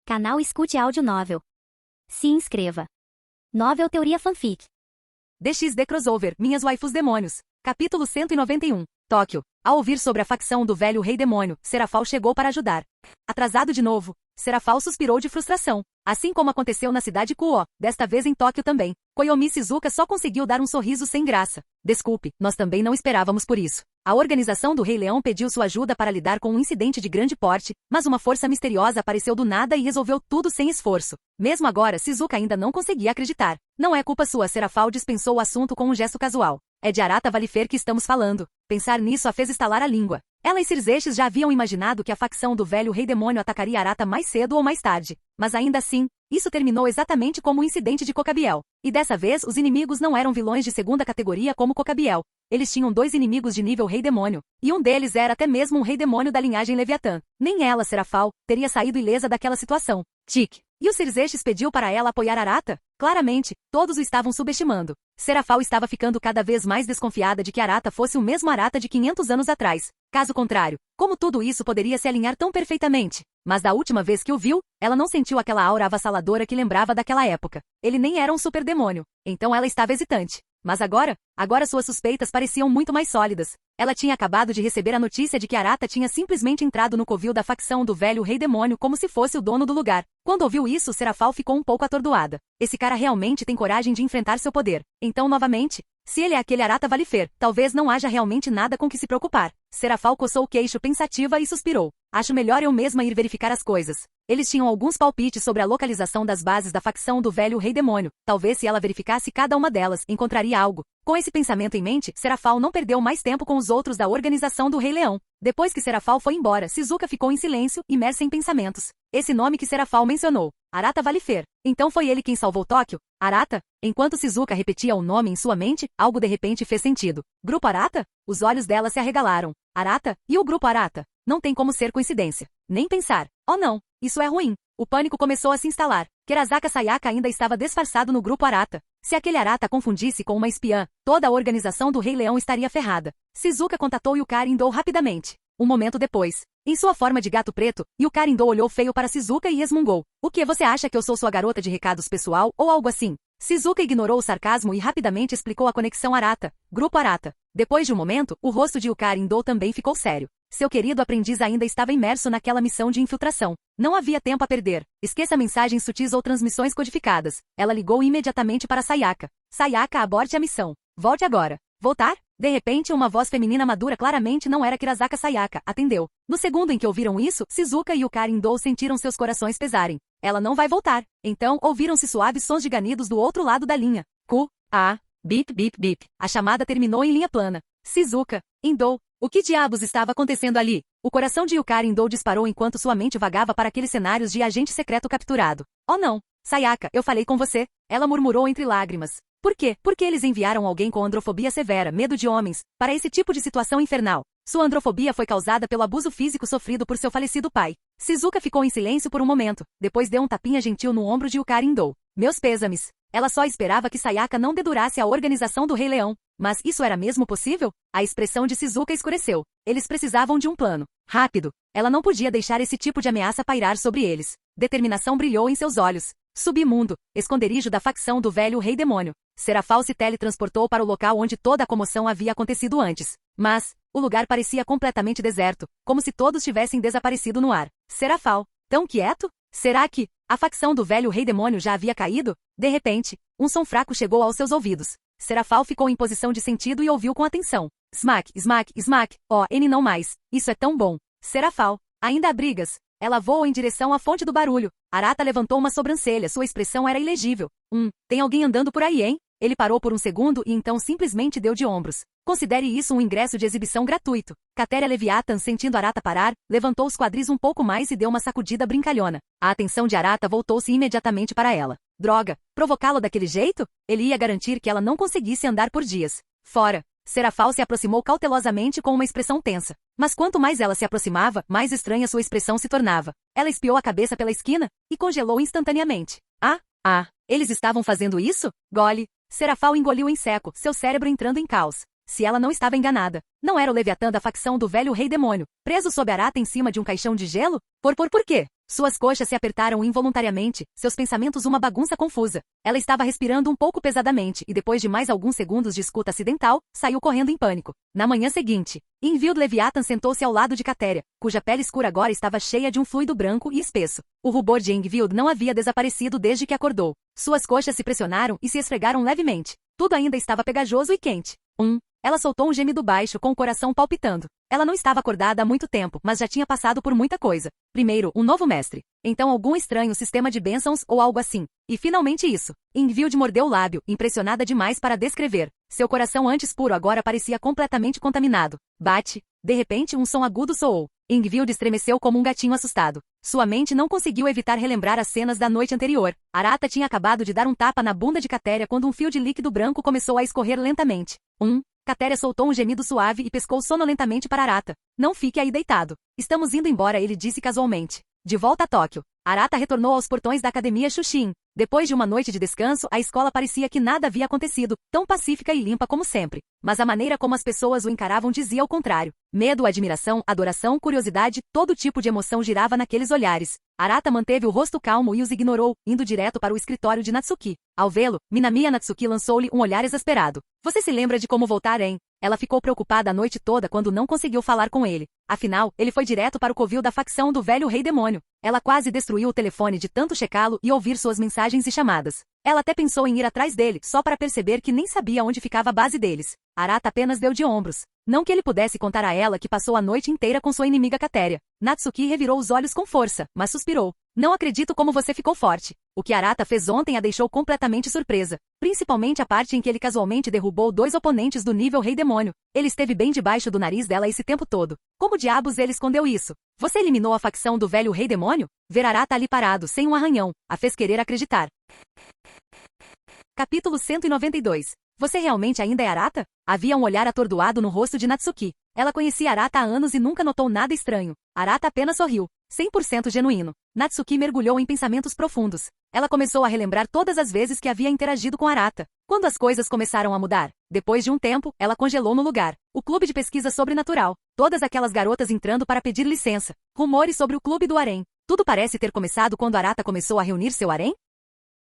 Canal Escute Áudio Novel. Se inscreva. Novel Teoria Fanfic. DXD Crossover, Minhas Waifus Demônios. Capítulo 191. Tóquio. Ao ouvir sobre a facção do velho rei demônio, Serafal chegou para ajudar. Atrasado de novo, Serafal suspirou de frustração. Assim como aconteceu na cidade Kuo, desta vez em Tóquio também. Koyomi Shizuka só conseguiu dar um sorriso sem graça. Desculpe, nós também não esperávamos por isso. A organização do Rei Leão pediu sua ajuda para lidar com um incidente de grande porte, mas uma força misteriosa apareceu do nada e resolveu tudo sem esforço. Mesmo agora, Shizuka ainda não conseguia acreditar. Não é culpa sua, Serafal dispensou o assunto com um gesto casual. É de Arata Valifer que estamos falando. Pensar nisso a fez estalar a língua. Ela e Cirzeches já haviam imaginado que a facção do velho rei demônio atacaria Arata mais cedo ou mais tarde. Mas ainda assim, isso terminou exatamente como o incidente de Cocabiel. E dessa vez, os inimigos não eram vilões de segunda categoria como Cocabiel. Eles tinham dois inimigos de nível rei demônio. E um deles era até mesmo um rei demônio da linhagem Leviatã. Nem ela, Serafal, teria saído ilesa daquela situação. Tic. E o Cirzeches pediu para ela apoiar Arata? Claramente, todos o estavam subestimando. Serafal estava ficando cada vez mais desconfiada de que Arata fosse o mesmo Arata de 500 anos atrás. Caso contrário, como tudo isso poderia se alinhar tão perfeitamente? Mas da última vez que o viu, ela não sentiu aquela aura avassaladora que lembrava daquela época. Ele nem era um superdemônio. Então ela estava hesitante. Mas agora suas suspeitas pareciam muito mais sólidas. Ela tinha acabado de receber a notícia de que Arata tinha simplesmente entrado no covil da facção do velho rei demônio como se fosse o dono do lugar. Quando ouviu isso, Serafal ficou um pouco atordoada. Esse cara realmente tem coragem de enfrentar seu poder. Então, novamente, se ele é aquele Arata Valifer, talvez não haja realmente nada com que se preocupar. Serafal coçou o queixo pensativa e suspirou. Acho melhor eu mesma ir verificar as coisas. Eles tinham alguns palpites sobre a localização das bases da facção do velho rei demônio. Talvez se ela verificasse cada uma delas, encontraria algo. Com esse pensamento em mente, Serafal não perdeu mais tempo com os outros da organização do Rei Leão. Depois que Serafal foi embora, Shizuka ficou em silêncio, imersa em pensamentos. Esse nome que Serafal mencionou, Arata Valifer. Então foi ele quem salvou Tóquio? Arata? Enquanto Shizuka repetia o nome em sua mente, algo de repente fez sentido. Grupo Arata? Os olhos dela se arregalaram. Arata? E o Grupo Arata? Não tem como ser coincidência. Nem pensar. Oh não, isso é ruim. O pânico começou a se instalar. Kurazaka Sayaka ainda estava disfarçado no Grupo Arata. Se aquele Arata confundisse com uma espiã, toda a organização do Rei Leão estaria ferrada. Shizuka contatou Yukari Indo rapidamente. Um momento depois, em sua forma de gato preto, Yukari Indo olhou feio para Shizuka e resmungou. O que você acha que eu sou sua garota de recados pessoal ou algo assim? Shizuka ignorou o sarcasmo e rapidamente explicou a conexão Arata, Grupo Arata. Depois de um momento, o rosto de Yukari Indo também ficou sério. Seu querido aprendiz ainda estava imerso naquela missão de infiltração. Não havia tempo a perder. Esqueça mensagens sutis ou transmissões codificadas. Ela ligou imediatamente para Sayaka. Sayaka, aborte a missão. Volte agora. Voltar? De repente, uma voz feminina madura claramente não era Kurazaka Sayaka, atendeu. No segundo em que ouviram isso, Shizuka e Yukari Indo sentiram seus corações pesarem. Ela não vai voltar. Então, ouviram-se suaves sons de ganidos do outro lado da linha. Bip, bip, bip. A chamada terminou em linha plana. Shizuka, Indo. O que diabos estava acontecendo ali? O coração de Yukari Indo disparou enquanto sua mente vagava para aqueles cenários de agente secreto capturado. Oh não! Sayaka, eu falei com você. Ela murmurou entre lágrimas. Por quê? Porque eles enviaram alguém com androfobia severa, medo de homens, para esse tipo de situação infernal. Sua androfobia foi causada pelo abuso físico sofrido por seu falecido pai. Shizuka ficou em silêncio por um momento, depois deu um tapinha gentil no ombro de Yukari Indo. Meus pêsames. Ela só esperava que Sayaka não dedurasse a organização do Rei Leão. Mas isso era mesmo possível? A expressão de Shizuka escureceu. Eles precisavam de um plano. Rápido. Ela não podia deixar esse tipo de ameaça pairar sobre eles. Determinação brilhou em seus olhos. Submundo, esconderijo da facção do velho rei demônio. Serafal se teletransportou para o local onde toda a comoção havia acontecido antes. Mas, o lugar parecia completamente deserto, como se todos tivessem desaparecido no ar. Serafal, tão quieto? Será que a facção do velho rei demônio já havia caído? De repente, um som fraco chegou aos seus ouvidos. Serafal ficou em posição de sentido e ouviu com atenção. Smack, smack, smack. Oh, N não mais. Isso é tão bom. Serafal, ainda há brigas. Ela voou em direção à fonte do barulho. Arata levantou uma sobrancelha, sua expressão era ilegível. Tem alguém andando por aí, hein? Ele parou por um segundo e então simplesmente deu de ombros. Considere isso um ingresso de exibição gratuito. Catéria Leviathan, sentindo Arata parar, levantou os quadris um pouco mais e deu uma sacudida brincalhona. A atenção de Arata voltou-se imediatamente para ela. Droga, provocá-lo daquele jeito? Ele ia garantir que ela não conseguisse andar por dias. Fora. Serafal se aproximou cautelosamente com uma expressão tensa. Mas quanto mais ela se aproximava, mais estranha sua expressão se tornava. Ela espiou a cabeça pela esquina e congelou instantaneamente. Eles estavam fazendo isso? Gole. Serafal engoliu em seco, seu cérebro entrando em caos. Se ela não estava enganada, não era o Leviatã da facção do velho rei demônio, preso sob Arata em cima de um caixão de gelo? Por quê? Suas coxas se apertaram involuntariamente, seus pensamentos uma bagunça confusa. Ela estava respirando um pouco pesadamente e depois de mais alguns segundos de escuta acidental, saiu correndo em pânico. Na manhã seguinte, Ingvild Leviathan sentou-se ao lado de Catéria, cuja pele escura agora estava cheia de um fluido branco e espesso. O rubor de Ingvild não havia desaparecido desde que acordou. Suas coxas se pressionaram e se esfregaram levemente. Tudo ainda estava pegajoso e quente. Ela soltou um gemido baixo com o coração palpitando. Ela não estava acordada há muito tempo, mas já tinha passado por muita coisa. Primeiro, um novo mestre. Então algum estranho sistema de bênçãos ou algo assim. E finalmente isso. Ingvild mordeu o lábio, impressionada demais para descrever. Seu coração antes puro agora parecia completamente contaminado. Bate. De repente um som agudo soou. Ingvild estremeceu como um gatinho assustado. Sua mente não conseguiu evitar relembrar as cenas da noite anterior. Arata tinha acabado de dar um tapa na bunda de Catéria quando um fio de líquido branco começou a escorrer lentamente. Catéria soltou um gemido suave e pescou sonolentamente para Arata. Não fique aí deitado. Estamos indo embora, ele disse casualmente. De volta a Tóquio. Arata retornou aos portões da Academia Shushin. Depois de uma noite de descanso, a escola parecia que nada havia acontecido, tão pacífica e limpa como sempre. Mas a maneira como as pessoas o encaravam dizia o contrário. Medo, admiração, adoração, curiosidade, todo tipo de emoção girava naqueles olhares. Arata manteve o rosto calmo e os ignorou, indo direto para o escritório de Natsuki. Ao vê-lo, Minamiya Natsuki lançou-lhe um olhar exasperado. Você se lembra de como voltar, hein? Ela ficou preocupada a noite toda quando não conseguiu falar com ele. Afinal, ele foi direto para o covil da facção do velho rei demônio. Ela quase destruiu o telefone de tanto checá-lo e ouvir suas mensagens e chamadas. Ela até pensou em ir atrás dele, só para perceber que nem sabia onde ficava a base deles. Arata apenas deu de ombros. Não que ele pudesse contar a ela que passou a noite inteira com sua inimiga Catéria. Natsuki revirou os olhos com força, mas suspirou. Não acredito como você ficou forte. O que Arata fez ontem a deixou completamente surpresa. Principalmente a parte em que ele casualmente derrubou 2 oponentes do nível Rei Demônio. Ele esteve bem debaixo do nariz dela esse tempo todo. Como diabos ele escondeu isso? Você eliminou a facção do velho Rei Demônio? Ver Arata ali parado, sem um arranhão, a fez querer acreditar. Capítulo 192. Você realmente ainda é Arata? Havia um olhar atordoado no rosto de Natsuki. Ela conhecia Arata há anos e nunca notou nada estranho. Arata apenas sorriu. 100% genuíno. Natsuki mergulhou em pensamentos profundos. Ela começou a relembrar todas as vezes que havia interagido com Arata. Quando as coisas começaram a mudar. Depois de um tempo, ela congelou no lugar. O clube de pesquisa sobrenatural. Todas aquelas garotas entrando para pedir licença. Rumores sobre o clube do harém. Tudo parece ter começado quando Arata começou a reunir seu harém?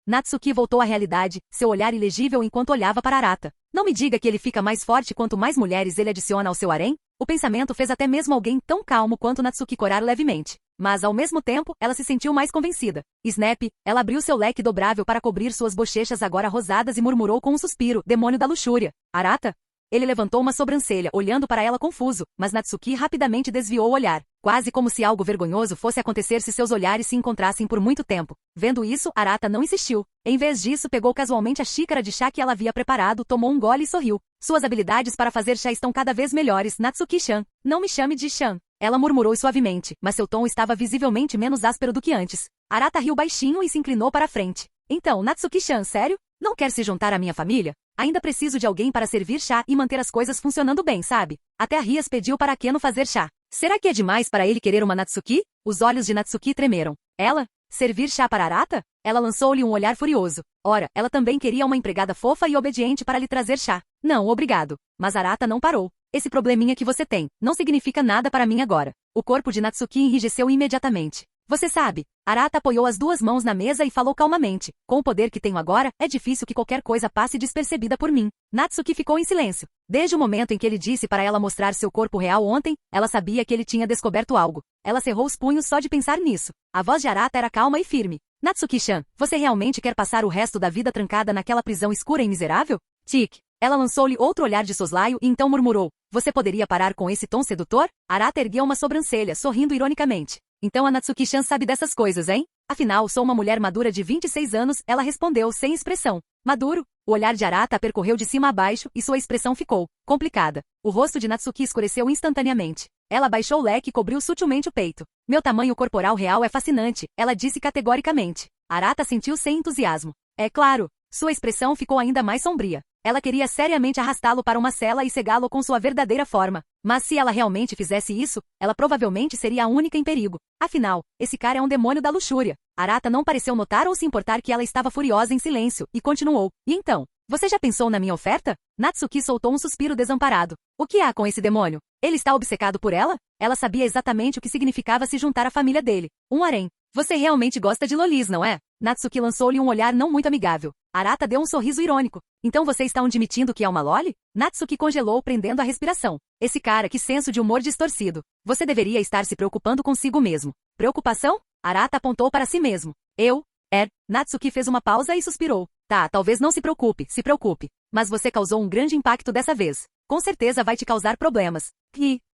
Natsuki voltou à realidade, seu olhar ilegível enquanto olhava para Arata. Não me diga que ele fica mais forte quanto mais mulheres ele adiciona ao seu harém? O pensamento fez até mesmo alguém tão calmo quanto Natsuki corar levemente. Mas, ao mesmo tempo, ela se sentiu mais convencida. Snap, ela abriu seu leque dobrável para cobrir suas bochechas agora rosadas e murmurou com um suspiro, demônio da luxúria. Arata? Ele levantou uma sobrancelha, olhando para ela confuso, mas Natsuki rapidamente desviou o olhar, quase como se algo vergonhoso fosse acontecer se seus olhares se encontrassem por muito tempo. Vendo isso, Arata não insistiu. Em vez disso, pegou casualmente a xícara de chá que ela havia preparado, tomou um gole e sorriu. Suas habilidades para fazer chá estão cada vez melhores, Natsuki-chan. Não me chame de Chan. Ela murmurou suavemente, mas seu tom estava visivelmente menos áspero do que antes. Arata riu baixinho e se inclinou para a frente. Então, Natsuki-chan, sério? Não quer se juntar à minha família? Ainda preciso de alguém para servir chá e manter as coisas funcionando bem, sabe? Até a Rias pediu para Keno fazer chá. Será que é demais para ele querer uma Natsuki? Os olhos de Natsuki tremeram. Ela? Servir chá para Arata? Ela lançou-lhe um olhar furioso. Ora, ela também queria uma empregada fofa e obediente para lhe trazer chá. Não, obrigado. Mas Arata não parou. Esse probleminha que você tem não significa nada para mim agora. O corpo de Natsuki enrijeceu imediatamente. Você sabe, Arata apoiou as 2 mãos na mesa e falou calmamente. Com o poder que tenho agora, é difícil que qualquer coisa passe despercebida por mim. Natsuki ficou em silêncio. Desde o momento em que ele disse para ela mostrar seu corpo real ontem, ela sabia que ele tinha descoberto algo. Ela cerrou os punhos só de pensar nisso. A voz de Arata era calma e firme. Natsuki-chan, você realmente quer passar o resto da vida trancada naquela prisão escura e miserável? Tic. Ela lançou-lhe outro olhar de soslaio e então murmurou. Você poderia parar com esse tom sedutor? Arata ergueu uma sobrancelha, sorrindo ironicamente. Então a Natsuki-chan sabe dessas coisas, hein? Afinal, sou uma mulher madura de 26 anos, ela respondeu sem expressão. Maduro? O olhar de Arata percorreu de cima a baixo e sua expressão ficou complicada. O rosto de Natsuki escureceu instantaneamente. Ela baixou o leque e cobriu sutilmente o peito. Meu tamanho corporal real é fascinante, ela disse categoricamente. Arata sentiu sem entusiasmo. É claro. Sua expressão ficou ainda mais sombria. Ela queria seriamente arrastá-lo para uma cela e cegá-lo com sua verdadeira forma. Mas se ela realmente fizesse isso, ela provavelmente seria a única em perigo. Afinal, esse cara é um demônio da luxúria. Arata não pareceu notar ou se importar que ela estava furiosa em silêncio, e continuou. E então? Você já pensou na minha oferta? Natsuki soltou um suspiro desamparado. O que há com esse demônio? Ele está obcecado por ela? Ela sabia exatamente o que significava se juntar à família dele. Um harém. Você realmente gosta de lolis, não é? Natsuki lançou-lhe um olhar não muito amigável. Arata deu um sorriso irônico. Então você está admitindo que é uma loli? Natsuki congelou, prendendo a respiração. Esse cara, que senso de humor distorcido. Você deveria estar se preocupando consigo mesmo. Preocupação? Arata apontou para si mesmo. Natsuki fez uma pausa e suspirou. Tá, talvez não se preocupe. Mas você causou um grande impacto dessa vez. Com certeza vai te causar problemas.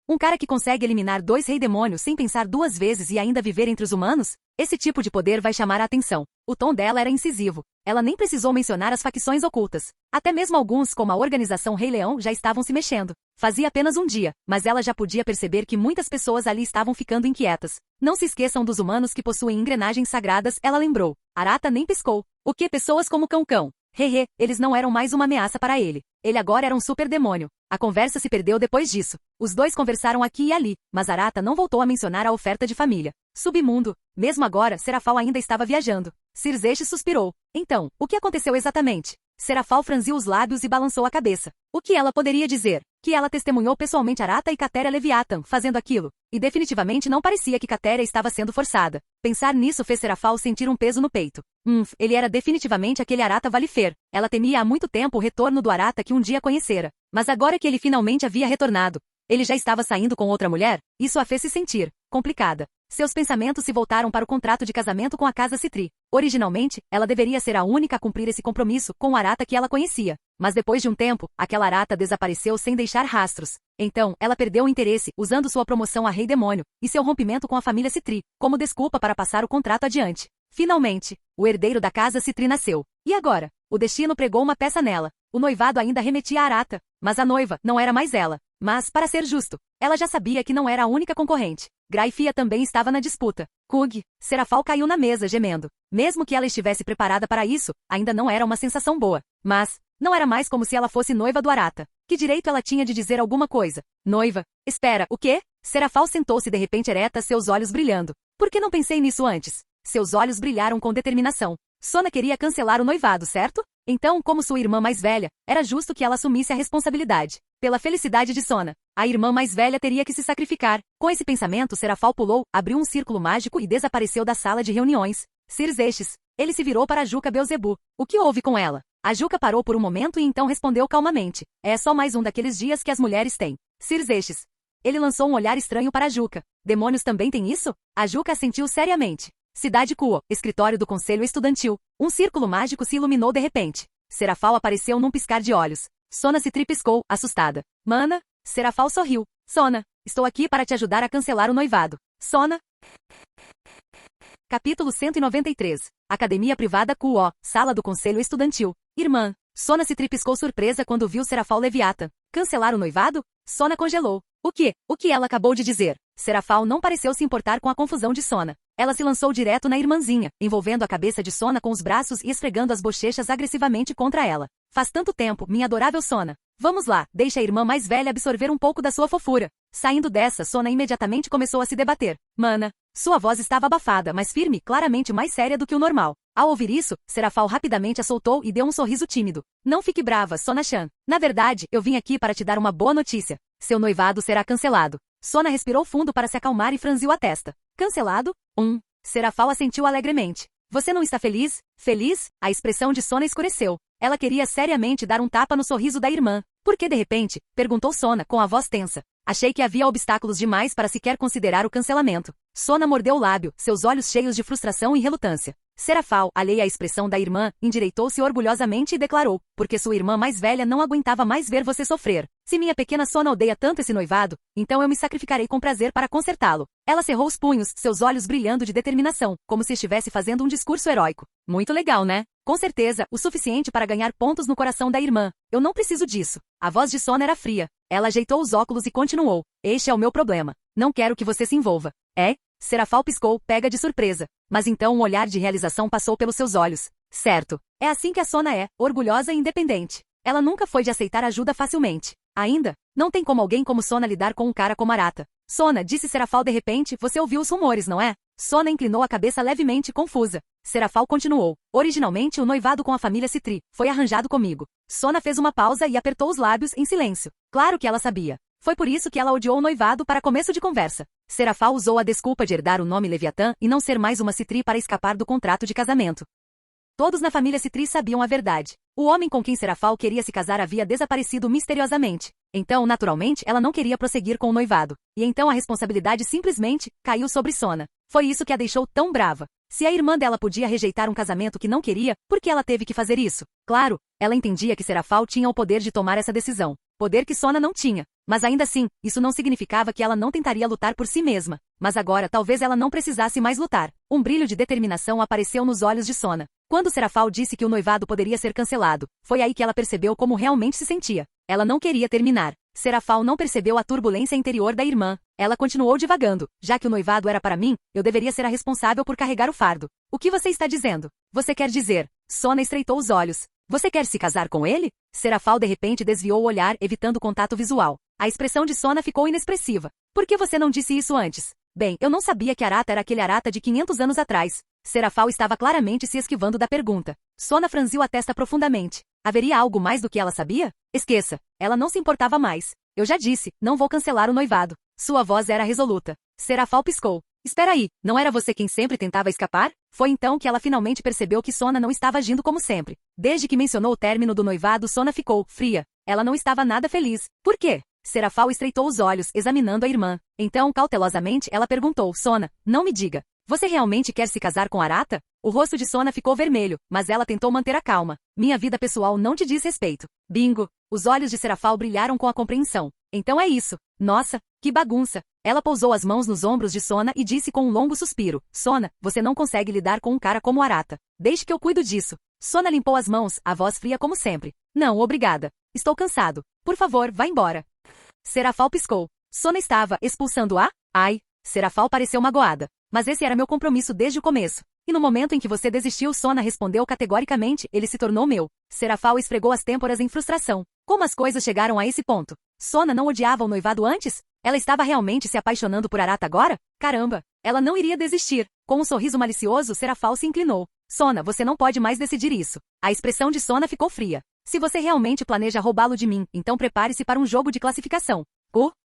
Um cara que consegue eliminar 2 rei-demônios sem pensar 2 vezes e ainda viver entre os humanos? Esse tipo de poder vai chamar a atenção. O tom dela era incisivo. Ela nem precisou mencionar as facções ocultas. Até mesmo alguns, como a organização Rei Leão, já estavam se mexendo. Fazia apenas um dia, mas ela já podia perceber que muitas pessoas ali estavam ficando inquietas. Não se esqueçam dos humanos que possuem engrenagens sagradas, ela lembrou. Arata nem piscou. O que pessoas como Cão-Cão? Eles não eram mais uma ameaça para ele. Ele agora era um super demônio. A conversa se perdeu depois disso. Os dois conversaram aqui e ali, mas Arata não voltou a mencionar a oferta de família. Submundo. Mesmo agora, Serafal ainda estava viajando. Cirzeche suspirou. Então, o que aconteceu exatamente? Serafal franziu os lábios e balançou a cabeça. O que ela poderia dizer? Que ela testemunhou pessoalmente Arata e Catéria Leviathan fazendo aquilo. E definitivamente não parecia que Catéria estava sendo forçada. Pensar nisso fez Serafal sentir um peso no peito. Ele era definitivamente aquele Arata Valifer. Ela temia há muito tempo o retorno do Arata que um dia conhecera. Mas agora que ele finalmente havia retornado, ele já estava saindo com outra mulher? Isso a fez se sentir complicada. Seus pensamentos se voltaram para o contrato de casamento com a Casa Citri. Originalmente, ela deveria ser a única a cumprir esse compromisso com o Arata que ela conhecia. Mas depois de um tempo, aquela Arata desapareceu sem deixar rastros. Então, ela perdeu o interesse, usando sua promoção a Rei Demônio e seu rompimento com a família Citri como desculpa para passar o contrato adiante. Finalmente, o herdeiro da Casa Citri nasceu. E agora? O destino pregou uma peça nela. O noivado ainda remetia a Arata, mas a noiva não era mais ela. Mas, para ser justo, ela já sabia que não era a única concorrente. Graifia também estava na disputa. Serafal caiu na mesa, gemendo. Mesmo que ela estivesse preparada para isso, ainda não era uma sensação boa. Mas, não era mais como se ela fosse noiva do Arata. Que direito ela tinha de dizer alguma coisa? Noiva? Espera, o quê? Serafal sentou-se de repente ereta, seus olhos brilhando. Por que não pensei nisso antes? Seus olhos brilharam com determinação. Sona queria cancelar o noivado, certo? Então, como sua irmã mais velha, era justo que ela assumisse a responsabilidade. Pela felicidade de Sona, a irmã mais velha teria que se sacrificar. Com esse pensamento, Serafal pulou, abriu um círculo mágico e desapareceu da sala de reuniões. Cirzeches. Ele se virou para a Juca Beelzebu. O que houve com ela? A Juca parou por um momento e então respondeu calmamente. É só mais um daqueles dias que as mulheres têm. Cirzeches. Ele lançou um olhar estranho para a Juca. Demônios também têm isso? A Juca assentiu seriamente. Cidade Kuo, escritório do Conselho Estudantil. Um círculo mágico se iluminou de repente. Serafal apareceu num piscar de olhos. Sona se tripiscou, assustada. Mana? Serafal sorriu. Sona, estou aqui para te ajudar a cancelar o noivado. Sona? Capítulo 193. Academia Privada Kuo, Sala do Conselho Estudantil. Irmã. Sona se tripiscou surpresa quando viu Serafal Leviathan. Cancelar o noivado? Sona congelou. O que? O que ela acabou de dizer? Serafal não pareceu se importar com a confusão de Sona. Ela se lançou direto na irmãzinha, envolvendo a cabeça de Sona com os braços e esfregando as bochechas agressivamente contra ela. Faz tanto tempo, minha adorável Sona. Vamos lá, deixa a irmã mais velha absorver um pouco da sua fofura. Saindo dessa, Sona imediatamente começou a se debater. Mana. Sua voz estava abafada, mas firme, claramente mais séria do que o normal. Ao ouvir isso, Serafal rapidamente a soltou e deu um sorriso tímido. Não fique brava, Sona-chan. Na verdade, eu vim aqui para te dar uma boa notícia. Seu noivado será cancelado. Sona respirou fundo para se acalmar e franziu a testa. Cancelado? Serafal assentiu alegremente. Você não está feliz? Feliz? A expressão de Sona escureceu. Ela queria seriamente dar um tapa no sorriso da irmã. Por que de repente? Perguntou Sona, com a voz tensa. Achei que havia obstáculos demais para sequer considerar o cancelamento. Sona mordeu o lábio, seus olhos cheios de frustração e relutância. Serafal, alheia à expressão da irmã, endireitou-se orgulhosamente e declarou, porque sua irmã mais velha não aguentava mais ver você sofrer. Se minha pequena Sona odeia tanto esse noivado, então eu me sacrificarei com prazer para consertá-lo. Ela cerrou os punhos, seus olhos brilhando de determinação, como se estivesse fazendo um discurso heróico. Muito legal, né? Com certeza, o suficiente para ganhar pontos no coração da irmã. Eu não preciso disso. A voz de Sona era fria. Ela ajeitou os óculos e continuou. Este é o meu problema. Não quero que você se envolva. É? Serafal piscou, pega de surpresa. Mas então um olhar de realização passou pelos seus olhos. Certo. É assim que a Sona é, orgulhosa e independente. Ela nunca foi de aceitar ajuda facilmente. Ainda, não tem como alguém como Sona lidar com um cara como Arata. Sona, disse Serafal de repente, você ouviu os rumores, não é? Sona inclinou a cabeça levemente confusa. Serafal continuou. Originalmente o noivado com a família Citri foi arranjado comigo. Sona fez uma pausa e apertou os lábios em silêncio. Claro que ela sabia. Foi por isso que ela odiou o noivado para começo de conversa. Serafal usou a desculpa de herdar o nome Leviatã e não ser mais uma Citri para escapar do contrato de casamento. Todos na família Citri sabiam a verdade. O homem com quem Serafal queria se casar havia desaparecido misteriosamente. Então, naturalmente, ela não queria prosseguir com o noivado. E então a responsabilidade simplesmente caiu sobre Sona. Foi isso que a deixou tão brava. Se a irmã dela podia rejeitar um casamento que não queria, por que ela teve que fazer isso? Claro, ela entendia que Serafal tinha o poder de tomar essa decisão. Poder que Sona não tinha. Mas ainda assim, isso não significava que ela não tentaria lutar por si mesma. Mas agora talvez ela não precisasse mais lutar. Um brilho de determinação apareceu nos olhos de Sona. Quando Serafal disse que o noivado poderia ser cancelado, foi aí que ela percebeu como realmente se sentia. Ela não queria terminar. Serafal não percebeu a turbulência interior da irmã. Ela continuou divagando. Já que o noivado era para mim, eu deveria ser a responsável por carregar o fardo. O que você está dizendo? Você quer dizer? Sona estreitou os olhos. Você quer se casar com ele? Serafal de repente desviou o olhar, evitando contato visual. A expressão de Sona ficou inexpressiva. Por que você não disse isso antes? Bem, eu não sabia que Arata era aquele Arata de 500 anos atrás. Serafal estava claramente se esquivando da pergunta. Sona franziu a testa profundamente. Haveria algo mais do que ela sabia? Esqueça. Ela não se importava mais. Eu já disse, não vou cancelar o noivado. Sua voz era resoluta. Serafal piscou. Espera aí, não era você quem sempre tentava escapar? Foi então que ela finalmente percebeu que Sona não estava agindo como sempre. Desde que mencionou o término do noivado, Sona ficou fria. Ela não estava nada feliz. Por quê? Serafal estreitou os olhos, examinando a irmã. Então, cautelosamente, ela perguntou, Sona, não me diga. Você realmente quer se casar com Arata? O rosto de Sona ficou vermelho, mas ela tentou manter a calma. Minha vida pessoal não te diz respeito. Bingo! Os olhos de Serafal brilharam com a compreensão. Então é isso. Nossa, que bagunça! Ela pousou as mãos nos ombros de Sona e disse com um longo suspiro. Sona, você não consegue lidar com um cara como Arata. Deixe que eu cuido disso. Sona limpou as mãos, a voz fria como sempre. Não, obrigada. Estou cansado. Por favor, vá embora. Serafal piscou. Sona estava expulsando-a? Ai! Serafal pareceu magoada. Mas esse era meu compromisso desde o começo. E no momento em que você desistiu, Sona respondeu categoricamente, ele se tornou meu. Serafal esfregou as têmporas em frustração. Como as coisas chegaram a esse ponto? Sona não odiava o noivado antes? Ela estava realmente se apaixonando por Arata agora? Caramba! Ela não iria desistir. Com um sorriso malicioso, Serafal se inclinou. Sona, você não pode mais decidir isso. A expressão de Sona ficou fria. Se você realmente planeja roubá-lo de mim, então prepare-se para um jogo de classificação.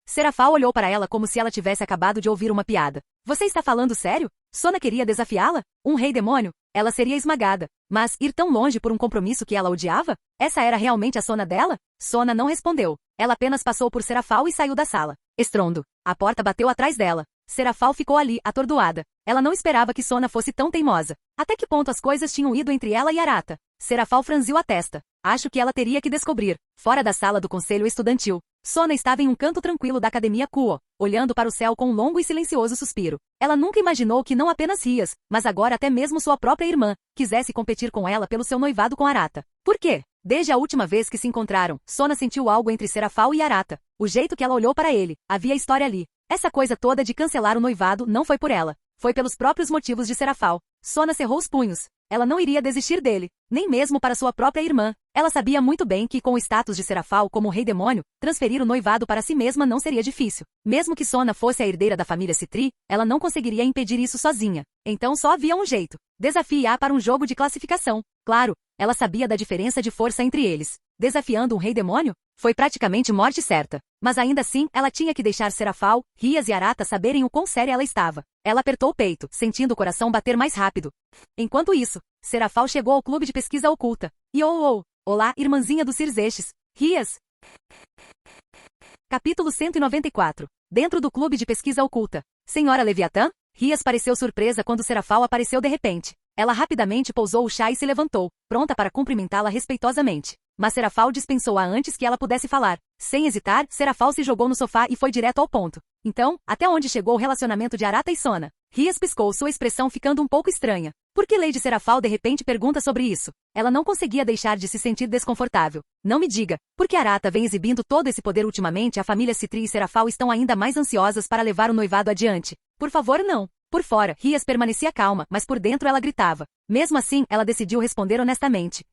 Serafal olhou para ela como se ela tivesse acabado de ouvir uma piada. Você está falando sério? Sona queria desafiá-la? Um rei demônio? Ela seria esmagada. Mas ir tão longe por um compromisso que ela odiava? Essa era realmente a Sona dela? Sona não respondeu. Ela apenas passou por Serafal e saiu da sala. Estrondo. A porta bateu atrás dela. Serafal ficou ali, atordoada. Ela não esperava que Sona fosse tão teimosa. Até que ponto as coisas tinham ido entre ela e Arata? Serafal franziu a testa. Acho que ela teria que descobrir. Fora da sala do conselho estudantil, Sona estava em um canto tranquilo da academia Kuo, olhando para o céu com um longo e silencioso suspiro. Ela nunca imaginou que não apenas Rias, mas agora até mesmo sua própria irmã, quisesse competir com ela pelo seu noivado com Arata. Por quê? Desde a última vez que se encontraram, Sona sentiu algo entre Serafal e Arata. O jeito que ela olhou para ele, havia história ali. Essa coisa toda de cancelar o noivado não foi por ela. Foi pelos próprios motivos de Serafal. Sona cerrou os punhos. Ela não iria desistir dele, nem mesmo para sua própria irmã. Ela sabia muito bem que, com o status de Serafal como rei demônio, transferir o noivado para si mesma não seria difícil. Mesmo que Sona fosse a herdeira da família Citri, ela não conseguiria impedir isso sozinha. Então só havia um jeito. Desafie-a para um jogo de classificação. Claro, ela sabia da diferença de força entre eles. Desafiando um rei demônio? Foi praticamente morte certa. Mas ainda assim, ela tinha que deixar Serafal, Rias e Arata saberem o quão séria ela estava. Ela apertou o peito, sentindo o coração bater mais rápido. Enquanto isso, Serafal chegou ao clube de pesquisa oculta. Olá, irmãzinha dos Cirzeixes. Rias. Capítulo 194. Dentro do clube de pesquisa oculta. Senhora Leviatã? Rias pareceu surpresa quando Serafal apareceu de repente. Ela rapidamente pousou o chá e se levantou, pronta para cumprimentá-la respeitosamente. Mas Serafal dispensou-a antes que ela pudesse falar. Sem hesitar, Serafal se jogou no sofá e foi direto ao ponto. Então, até onde chegou o relacionamento de Arata e Sona? Rias piscou, sua expressão ficando um pouco estranha. Por que Lady Serafal de repente pergunta sobre isso? Ela não conseguia deixar de se sentir desconfortável. Não me diga, porque Arata vem exibindo todo esse poder ultimamente, a família Citri e Serafal estão ainda mais ansiosas para levar o noivado adiante. Por favor, não. Por fora, Rias permanecia calma, mas por dentro ela gritava. Mesmo assim, ela decidiu responder honestamente.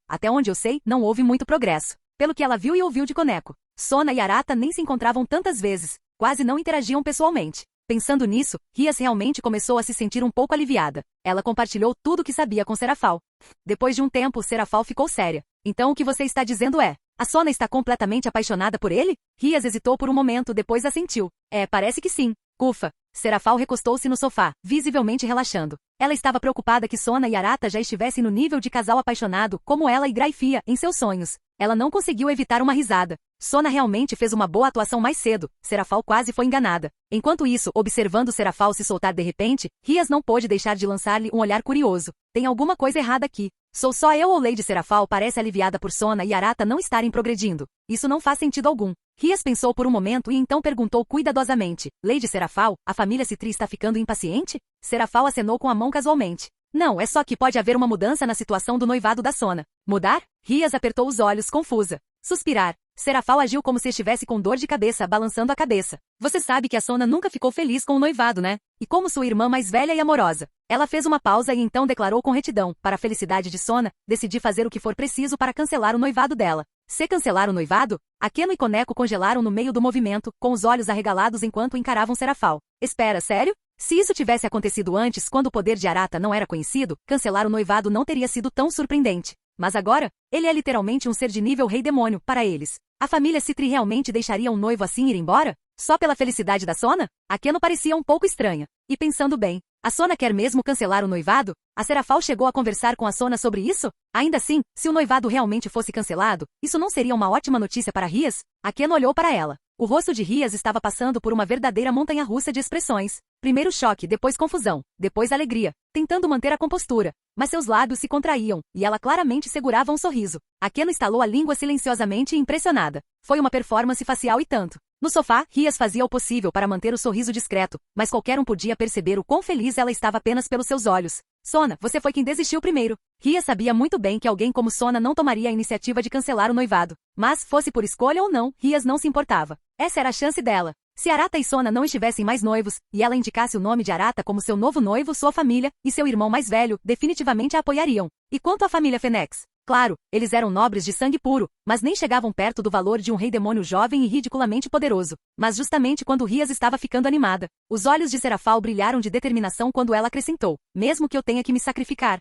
Até onde eu sei, não houve muito progresso. Pelo que ela viu e ouviu de Coneco. Sona e Arata nem se encontravam tantas vezes, quase não interagiam pessoalmente. Pensando nisso, Rias realmente começou a se sentir um pouco aliviada. Ela compartilhou tudo o que sabia com Serafal. Depois de um tempo, Serafal ficou séria. Então o que você está dizendo é, A Sona está completamente apaixonada por ele? Rias hesitou por um momento, depois assentiu. Parece que sim. Ufa. Serafal recostou-se no sofá, visivelmente relaxando. Ela estava preocupada que Sona e Arata já estivessem no nível de casal apaixonado, como ela e Graifia, em seus sonhos. Ela não conseguiu evitar uma risada. Sona realmente fez uma boa atuação mais cedo. Serafal quase foi enganada. Enquanto isso, observando Serafal se soltar de repente, Rias não pôde deixar de lançar-lhe um olhar curioso. Tem alguma coisa errada aqui. Sou só eu ou Lady Serafal parece aliviada por Sona e Arata não estarem progredindo? Isso não faz sentido algum. Rias pensou por um momento e então perguntou cuidadosamente. Lady Serafal, a família Citri está ficando impaciente? Serafal acenou com a mão casualmente. Não, é só que pode haver uma mudança na situação do noivado da Sona. Mudar? Rias apertou os olhos, confusa. Suspirar. Serafal agiu como se estivesse com dor de cabeça, balançando a cabeça. Você sabe que a Sona nunca ficou feliz com o noivado, né? E como sua irmã mais velha e amorosa. Ela fez uma pausa e então declarou com retidão. Para a felicidade de Sona, decidi fazer o que for preciso para cancelar o noivado dela. Se cancelar o noivado? Akeno e Koneko congelaram no meio do movimento, com os olhos arregalados enquanto encaravam Serafal. Espera, sério? Se isso tivesse acontecido antes, quando o poder de Arata não era conhecido, cancelar o noivado não teria sido tão surpreendente. Mas agora, ele é literalmente um ser de nível rei demônio, para eles. A família Citri realmente deixaria um noivo assim ir embora? Só pela felicidade da Sona? Akeno parecia um pouco estranha. E pensando bem, a Sona quer mesmo cancelar o noivado? A Serafal chegou a conversar com a Sona sobre isso? Ainda assim, se o noivado realmente fosse cancelado, isso não seria uma ótima notícia para Rias? Akeno olhou para ela. O rosto de Rias estava passando por uma verdadeira montanha-russa de expressões. Primeiro choque, depois confusão, depois alegria, tentando manter a compostura. Mas seus lábios se contraíam, e ela claramente segurava um sorriso. Akeno estalou a língua silenciosamente e impressionada. Foi uma performance facial e tanto. No sofá, Rias fazia o possível para manter o sorriso discreto, mas qualquer um podia perceber o quão feliz ela estava apenas pelos seus olhos. Sona, você foi quem desistiu primeiro. Rias sabia muito bem que alguém como Sona não tomaria a iniciativa de cancelar o noivado. Mas, fosse por escolha ou não, Rias não se importava. Essa era a chance dela. Se Arata e Sona não estivessem mais noivos, e ela indicasse o nome de Arata como seu novo noivo, sua família, e seu irmão mais velho, definitivamente a apoiariam. E quanto à família Fênix? Claro, eles eram nobres de sangue puro, mas nem chegavam perto do valor de um rei demônio jovem e ridiculamente poderoso. Mas justamente quando Rias estava ficando animada, os olhos de Serafal brilharam de determinação quando ela acrescentou, mesmo que eu tenha que me sacrificar.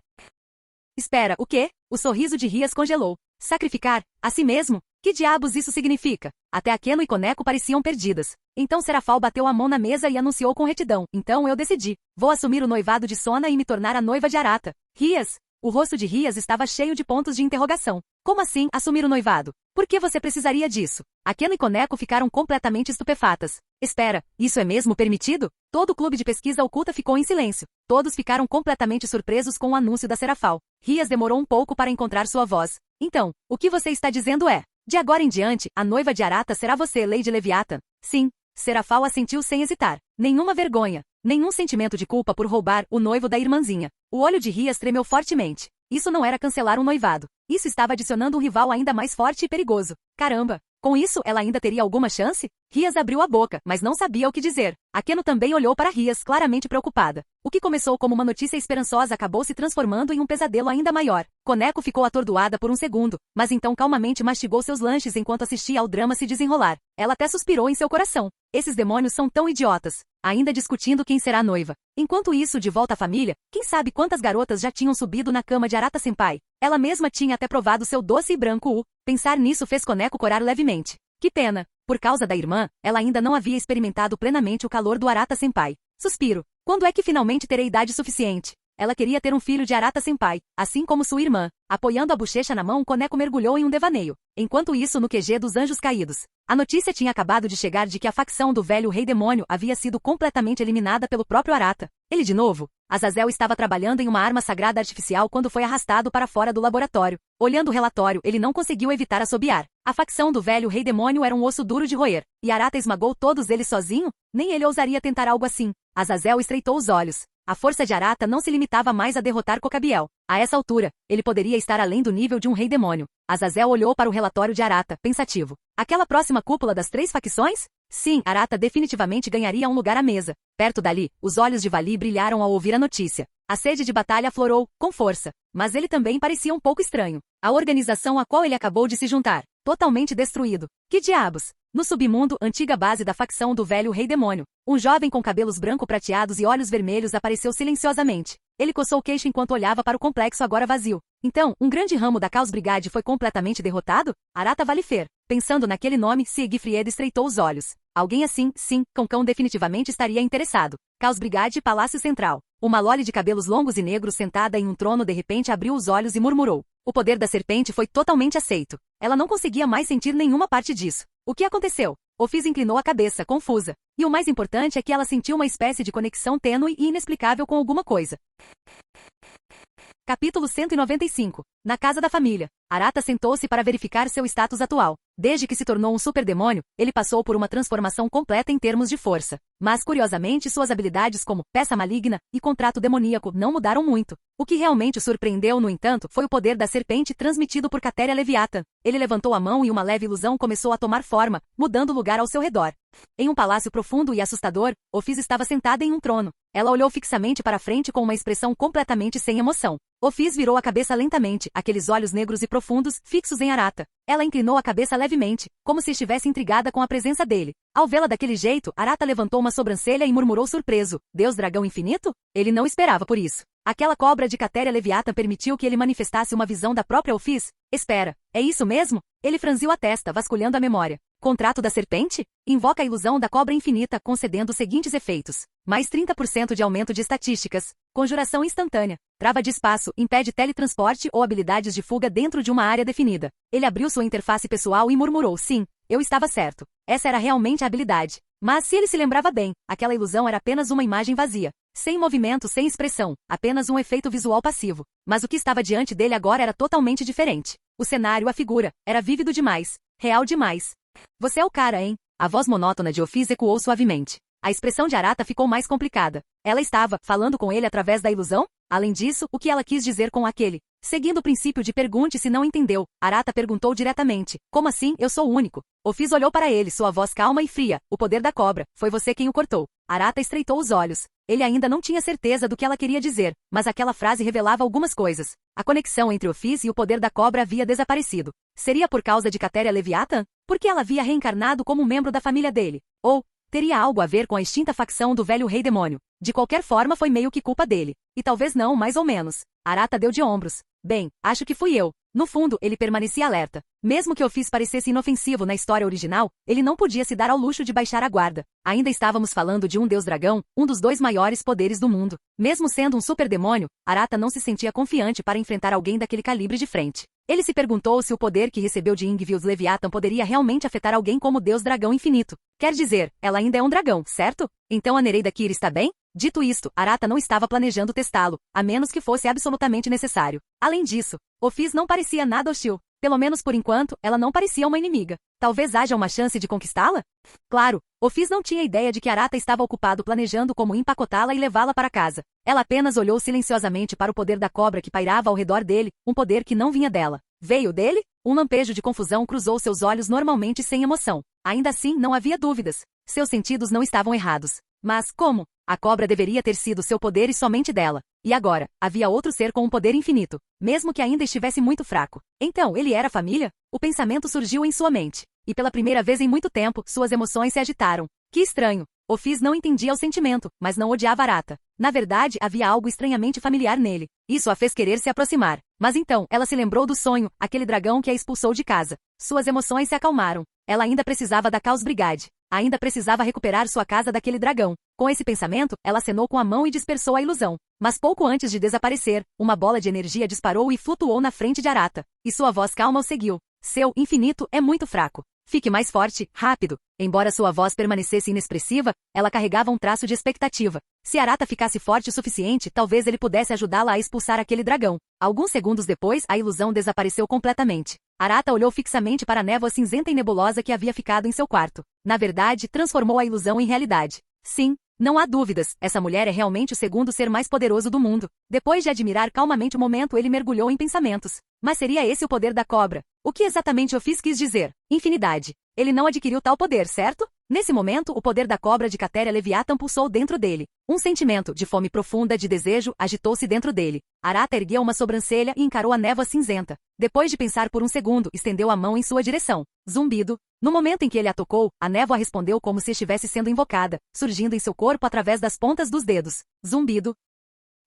Espera, o quê? O sorriso de Rias congelou. Sacrificar? A si mesmo? Que diabos isso significa? Até Akeno e Koneko pareciam perdidas. Então Serafal bateu a mão na mesa e anunciou com retidão. Então eu decidi. Vou assumir o noivado de Sona e me tornar a noiva de Arata. Rias? O rosto de Rias estava cheio de pontos de interrogação. Como assim, assumir o noivado? Por que você precisaria disso? Akeno e Koneko ficaram completamente estupefatas. Espera, isso é mesmo permitido? Todo o clube de pesquisa oculta ficou em silêncio. Todos ficaram completamente surpresos com o anúncio da Serafal. Rias demorou um pouco para encontrar sua voz. Então, o que você está dizendo é... De agora em diante, a noiva de Arata será você, Lady Leviathan. Sim. Serafal assentiu sem hesitar. Nenhuma vergonha. Nenhum sentimento de culpa por roubar o noivo da irmãzinha. O olho de Rias tremeu fortemente. Isso não era cancelar um noivado. Isso estava adicionando um rival ainda mais forte e perigoso. Caramba! Com isso, ela ainda teria alguma chance? Rias abriu a boca, mas não sabia o que dizer. Akeno também olhou para Rias, claramente preocupada. O que começou como uma notícia esperançosa acabou se transformando em um pesadelo ainda maior. Koneko ficou atordoada por um segundo, mas então calmamente mastigou seus lanches enquanto assistia ao drama se desenrolar. Ela até suspirou em seu coração. Esses demônios são tão idiotas. Ainda discutindo quem será a noiva. Enquanto isso, de volta à família, quem sabe quantas garotas já tinham subido na cama de Arata-senpai. Ela mesma tinha até provado seu doce e branco U. Pensar nisso fez Koneko corar levemente. Que pena. Por causa da irmã, ela ainda não havia experimentado plenamente o calor do Arata-senpai. Suspiro. Quando é que finalmente terei idade suficiente? Ela queria ter um filho de Arata-senpai, assim como sua irmã. Apoiando a bochecha na mão, Koneko mergulhou em um devaneio. Enquanto isso, no QG dos Anjos Caídos. A notícia tinha acabado de chegar de que a facção do velho rei demônio havia sido completamente eliminada pelo próprio Arata. Ele de novo? Azazel estava trabalhando em uma arma sagrada artificial quando foi arrastado para fora do laboratório. Olhando o relatório, ele não conseguiu evitar assobiar. A facção do velho rei demônio era um osso duro de roer. E Arata esmagou todos eles sozinho? Nem ele ousaria tentar algo assim. Azazel estreitou os olhos. A força de Arata não se limitava mais a derrotar Cocabiel. A essa altura, ele poderia estar além do nível de um rei demônio. Azazel olhou para o relatório de Arata, pensativo. Aquela próxima cúpula das 3 facções? Sim, Arata definitivamente ganharia um lugar à mesa. Perto dali, os olhos de Vali brilharam ao ouvir a notícia. A sede de batalha aflorou, com força. Mas ele também parecia um pouco estranho. A organização a qual ele acabou de se juntar. Totalmente destruído. Que diabos? No submundo, antiga base da facção do velho rei demônio. Um jovem com cabelos branco-prateados e olhos vermelhos apareceu silenciosamente. Ele coçou o queixo enquanto olhava para o complexo agora vazio. Então, um grande ramo da Chaos Brigade foi completamente derrotado? Arata Valifer. Pensando naquele nome, Siegfried estreitou os olhos. Alguém assim, sim, Concão definitivamente estaria interessado. Chaos Brigade Palácio Central. Uma Loli de cabelos longos e negros sentada em um trono de repente abriu os olhos e murmurou. O poder da serpente foi totalmente aceito. Ela não conseguia mais sentir nenhuma parte disso. O que aconteceu? Ofis inclinou a cabeça, confusa. E o mais importante é que ela sentiu uma espécie de conexão tênue e inexplicável com alguma coisa. Capítulo 195. Na casa da família. Arata sentou-se para verificar seu status atual. Desde que se tornou um superdemônio, ele passou por uma transformação completa em termos de força. Mas, curiosamente, suas habilidades como peça maligna e contrato demoníaco não mudaram muito. O que realmente o surpreendeu, no entanto, foi o poder da serpente transmitido por Catéria Leviathan. Ele levantou a mão e uma leve ilusão começou a tomar forma, mudando lugar ao seu redor. Em um palácio profundo e assustador, Ofis estava sentada em um trono. Ela olhou fixamente para frente com uma expressão completamente sem emoção. Ofis virou a cabeça lentamente, aqueles olhos negros e profundos, fixos em Arata. Ela inclinou a cabeça levemente, como se estivesse intrigada com a presença dele. Ao vê-la daquele jeito, Arata levantou uma sobrancelha e murmurou surpreso. Deus Dragão Infinito? Ele não esperava por isso. Aquela cobra de Catéria Leviathan permitiu que ele manifestasse uma visão da própria Ofis? Espera, é isso mesmo? Ele franziu a testa, vasculhando a memória. Contrato da serpente? Invoca a ilusão da cobra infinita, concedendo os seguintes efeitos. Mais 30% de aumento de estatísticas. Conjuração instantânea. Trava de espaço, impede teletransporte ou habilidades de fuga dentro de uma área definida. Ele abriu sua interface pessoal e murmurou, sim, eu estava certo. Essa era realmente a habilidade. Mas se ele se lembrava bem, aquela ilusão era apenas uma imagem vazia. Sem movimento, sem expressão, apenas um efeito visual passivo. Mas o que estava diante dele agora era totalmente diferente. O cenário, a figura, era vívido demais. Real demais. Você é o cara, hein? A voz monótona de Ofis ecoou suavemente. A expressão de Arata ficou mais complicada. Ela estava falando com ele através da ilusão? Além disso, o que ela quis dizer com aquele? Seguindo o princípio de pergunte se não entendeu, Arata perguntou diretamente. Como assim, eu sou o único? Ofis olhou para ele, sua voz calma e fria. O poder da cobra. Foi você quem o cortou. Arata estreitou os olhos. Ele ainda não tinha certeza do que ela queria dizer, mas aquela frase revelava algumas coisas. A conexão entre Ofis e o poder da cobra havia desaparecido. Seria por causa de Catéria Leviathan? Porque ela havia reencarnado como um membro da família dele. Ou teria algo a ver com a extinta facção do velho rei demônio. De qualquer forma, foi meio que culpa dele. E talvez não, mais ou menos. Arata deu de ombros. Bem, acho que fui eu. No fundo, ele permanecia alerta. Mesmo que Ofis parecesse inofensivo na história original, ele não podia se dar ao luxo de baixar a guarda. Ainda estávamos falando de um deus-dragão, um dos dois maiores poderes do mundo. Mesmo sendo um superdemônio, Arata não se sentia confiante para enfrentar alguém daquele calibre de frente. Ele se perguntou se o poder que recebeu de Yngvild Leviathan poderia realmente afetar alguém como o deus-dragão infinito. Quer dizer, ela ainda é um dragão, certo? Então a Nereida Kira está bem? Dito isto, Arata não estava planejando testá-lo, a menos que fosse absolutamente necessário. Além disso, Ofis não parecia nada hostil. Pelo menos por enquanto, ela não parecia uma inimiga. Talvez haja uma chance de conquistá-la? Claro, Ofis não tinha ideia de que Arata estava ocupado planejando como empacotá-la e levá-la para casa. Ela apenas olhou silenciosamente para o poder da cobra que pairava ao redor dele, um poder que não vinha dela. Veio dele? Um lampejo de confusão cruzou seus olhos normalmente sem emoção. Ainda assim, não havia dúvidas. Seus sentidos não estavam errados. Mas como? A cobra deveria ter sido seu poder e somente dela. E agora, havia outro ser com um poder infinito, mesmo que ainda estivesse muito fraco. Então, ele era família? O pensamento surgiu em sua mente. E pela primeira vez em muito tempo, suas emoções se agitaram. Que estranho. Ofis não entendia o sentimento, mas não odiava Arata. Na verdade, havia algo estranhamente familiar nele. Isso a fez querer se aproximar. Mas então, ela se lembrou do sonho, aquele dragão que a expulsou de casa. Suas emoções se acalmaram. Ela ainda precisava da Chaos Brigade. Ainda precisava recuperar sua casa daquele dragão. Com esse pensamento, ela acenou com a mão e dispersou a ilusão. Mas pouco antes de desaparecer, uma bola de energia disparou e flutuou na frente de Arata. E sua voz calma o seguiu. Seu infinito é muito fraco. Fique mais forte, rápido. Embora sua voz permanecesse inexpressiva, ela carregava um traço de expectativa. Se Arata ficasse forte o suficiente, talvez ele pudesse ajudá-la a expulsar aquele dragão. Alguns segundos depois, a ilusão desapareceu completamente. Arata olhou fixamente para a névoa cinzenta e nebulosa que havia ficado em seu quarto. Na verdade, transformou a ilusão em realidade. Sim, não há dúvidas, essa mulher é realmente o segundo ser mais poderoso do mundo. Depois de admirar calmamente o momento, ele mergulhou em pensamentos. Mas seria esse o poder da cobra? O que exatamente Ofis quis dizer? Infinidade. Ele não adquiriu tal poder, certo? Nesse momento, o poder da cobra de Catéria Leviathan pulsou dentro dele. Um sentimento de fome profunda, de desejo, agitou-se dentro dele. Arata ergueu uma sobrancelha e encarou a névoa cinzenta. Depois de pensar por um segundo, estendeu a mão em sua direção. Zumbido. No momento em que ele a tocou, a névoa respondeu como se estivesse sendo invocada, surgindo em seu corpo através das pontas dos dedos. Zumbido.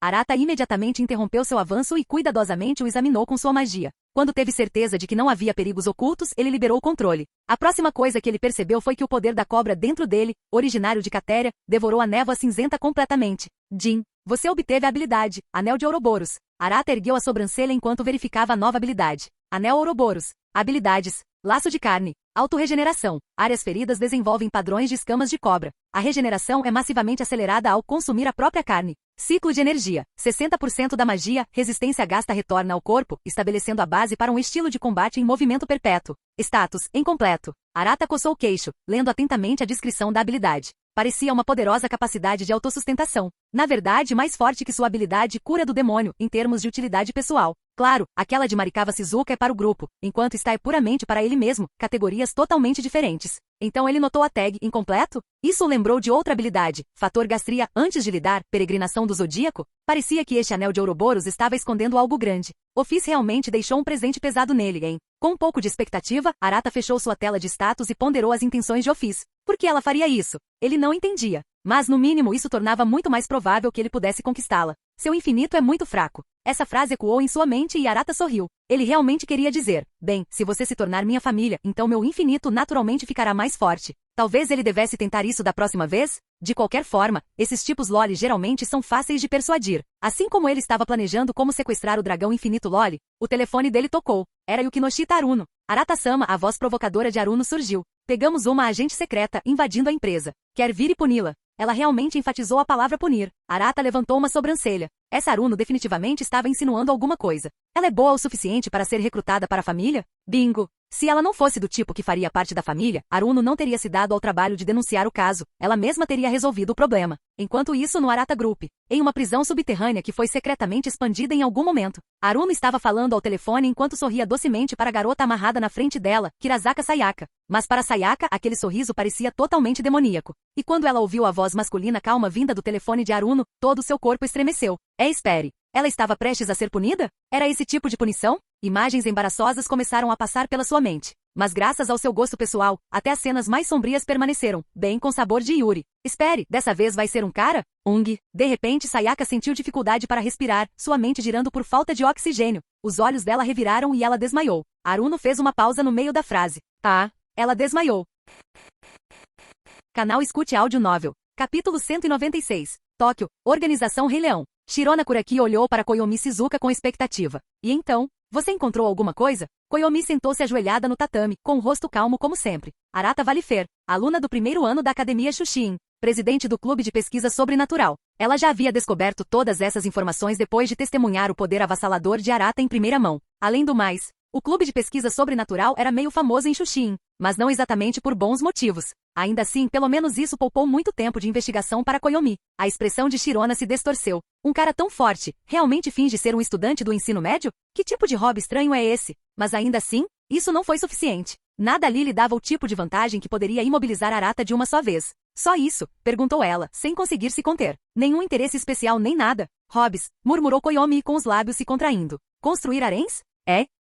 Arata imediatamente interrompeu seu avanço e cuidadosamente o examinou com sua magia. Quando teve certeza de que não havia perigos ocultos, ele liberou o controle. A próxima coisa que ele percebeu foi que o poder da cobra dentro dele, originário de Catéria, devorou a névoa cinzenta completamente. Jin, você obteve a habilidade, Anel de Ouroboros. Arata ergueu a sobrancelha enquanto verificava a nova habilidade. Anel Ouroboros. Habilidades. Laço de carne. Autorregeneração. Áreas feridas desenvolvem padrões de escamas de cobra. A regeneração é massivamente acelerada ao consumir a própria carne. Ciclo de energia. 60% da magia, resistência gasta retorna ao corpo, estabelecendo a base para um estilo de combate em movimento perpétuo. Status. Incompleto. Arata coçou o queixo, lendo atentamente a descrição da habilidade. Parecia uma poderosa capacidade de autossustentação. Na verdade, mais forte que sua habilidade cura do demônio, em termos de utilidade pessoal. Claro, aquela de Marikawa Shizuka é para o grupo, enquanto está é puramente para ele mesmo, categorias totalmente diferentes. Então ele notou a tag incompleto? Isso o lembrou de outra habilidade, fator gastria, antes de lidar, peregrinação do zodíaco? Parecia que este anel de Ouroboros estava escondendo algo grande. Office realmente deixou um presente pesado nele, hein? Com um pouco de expectativa, Arata fechou sua tela de status e ponderou as intenções de Office. Por que ela faria isso? Ele não entendia. Mas no mínimo isso tornava muito mais provável que ele pudesse conquistá-la. Seu infinito é muito fraco. Essa frase ecoou em sua mente e Arata sorriu. Ele realmente queria dizer, bem, se você se tornar minha família, então meu infinito naturalmente ficará mais forte. Talvez ele devesse tentar isso da próxima vez? De qualquer forma, esses tipos Loli geralmente são fáceis de persuadir. Assim como ele estava planejando como sequestrar o dragão infinito Loli, o telefone dele tocou. Era Yukinoshita Aruno. Arata-sama, a voz provocadora de Aruno surgiu. Pegamos uma agente secreta invadindo a empresa. Quer vir e puni-la? Ela realmente enfatizou a palavra punir. Arata levantou uma sobrancelha. Essa Aruno definitivamente estava insinuando alguma coisa. Ela é boa o suficiente para ser recrutada para a família? Bingo! Se ela não fosse do tipo que faria parte da família, Aruno não teria se dado ao trabalho de denunciar o caso. Ela mesma teria resolvido o problema. Enquanto isso no Arata Group, em uma prisão subterrânea que foi secretamente expandida em algum momento, Aruno estava falando ao telefone enquanto sorria docemente para a garota amarrada na frente dela, Kirazaka Sayaka. Mas para Sayaka, aquele sorriso parecia totalmente demoníaco. E quando ela ouviu a voz masculina calma vinda do telefone de Aruno, todo seu corpo estremeceu. Espere. Ela estava prestes a ser punida? Era esse tipo de punição? Imagens embaraçosas começaram a passar pela sua mente. Mas graças ao seu gosto pessoal, até as cenas mais sombrias permaneceram, bem com sabor de Yuri. Espere, dessa vez vai ser um cara? De repente Sayaka sentiu dificuldade para respirar, sua mente girando por falta de oxigênio. Os olhos dela reviraram e ela desmaiou. Aruno fez uma pausa no meio da frase. Ela desmaiou. Canal Escute Áudio Novel. Capítulo 196. Tóquio, Organização Rei Leão. Shirona Kuraki olhou para Koyomi Shizuka com expectativa. E então? Você encontrou alguma coisa? Koyomi sentou-se ajoelhada no tatame, com o rosto calmo como sempre. Arata Valifer, aluna do primeiro ano da Academia Shushin, presidente do Clube de Pesquisa Sobrenatural. Ela já havia descoberto todas essas informações depois de testemunhar o poder avassalador de Arata em primeira mão. Além do mais, o Clube de Pesquisa Sobrenatural era meio famoso em Shushin, mas não exatamente por bons motivos. Ainda assim, pelo menos isso poupou muito tempo de investigação para Koyomi. A expressão de Shirona se distorceu. Um cara tão forte, realmente finge ser um estudante do ensino médio? Que tipo de hobby estranho é esse? Mas ainda assim, isso não foi suficiente. Nada ali lhe dava o tipo de vantagem que poderia imobilizar Arata de uma só vez. Só isso? Perguntou ela, sem conseguir se conter. Nenhum interesse especial nem nada. Hobbies, murmurou Koyomi com os lábios se contraindo. Construir haréns?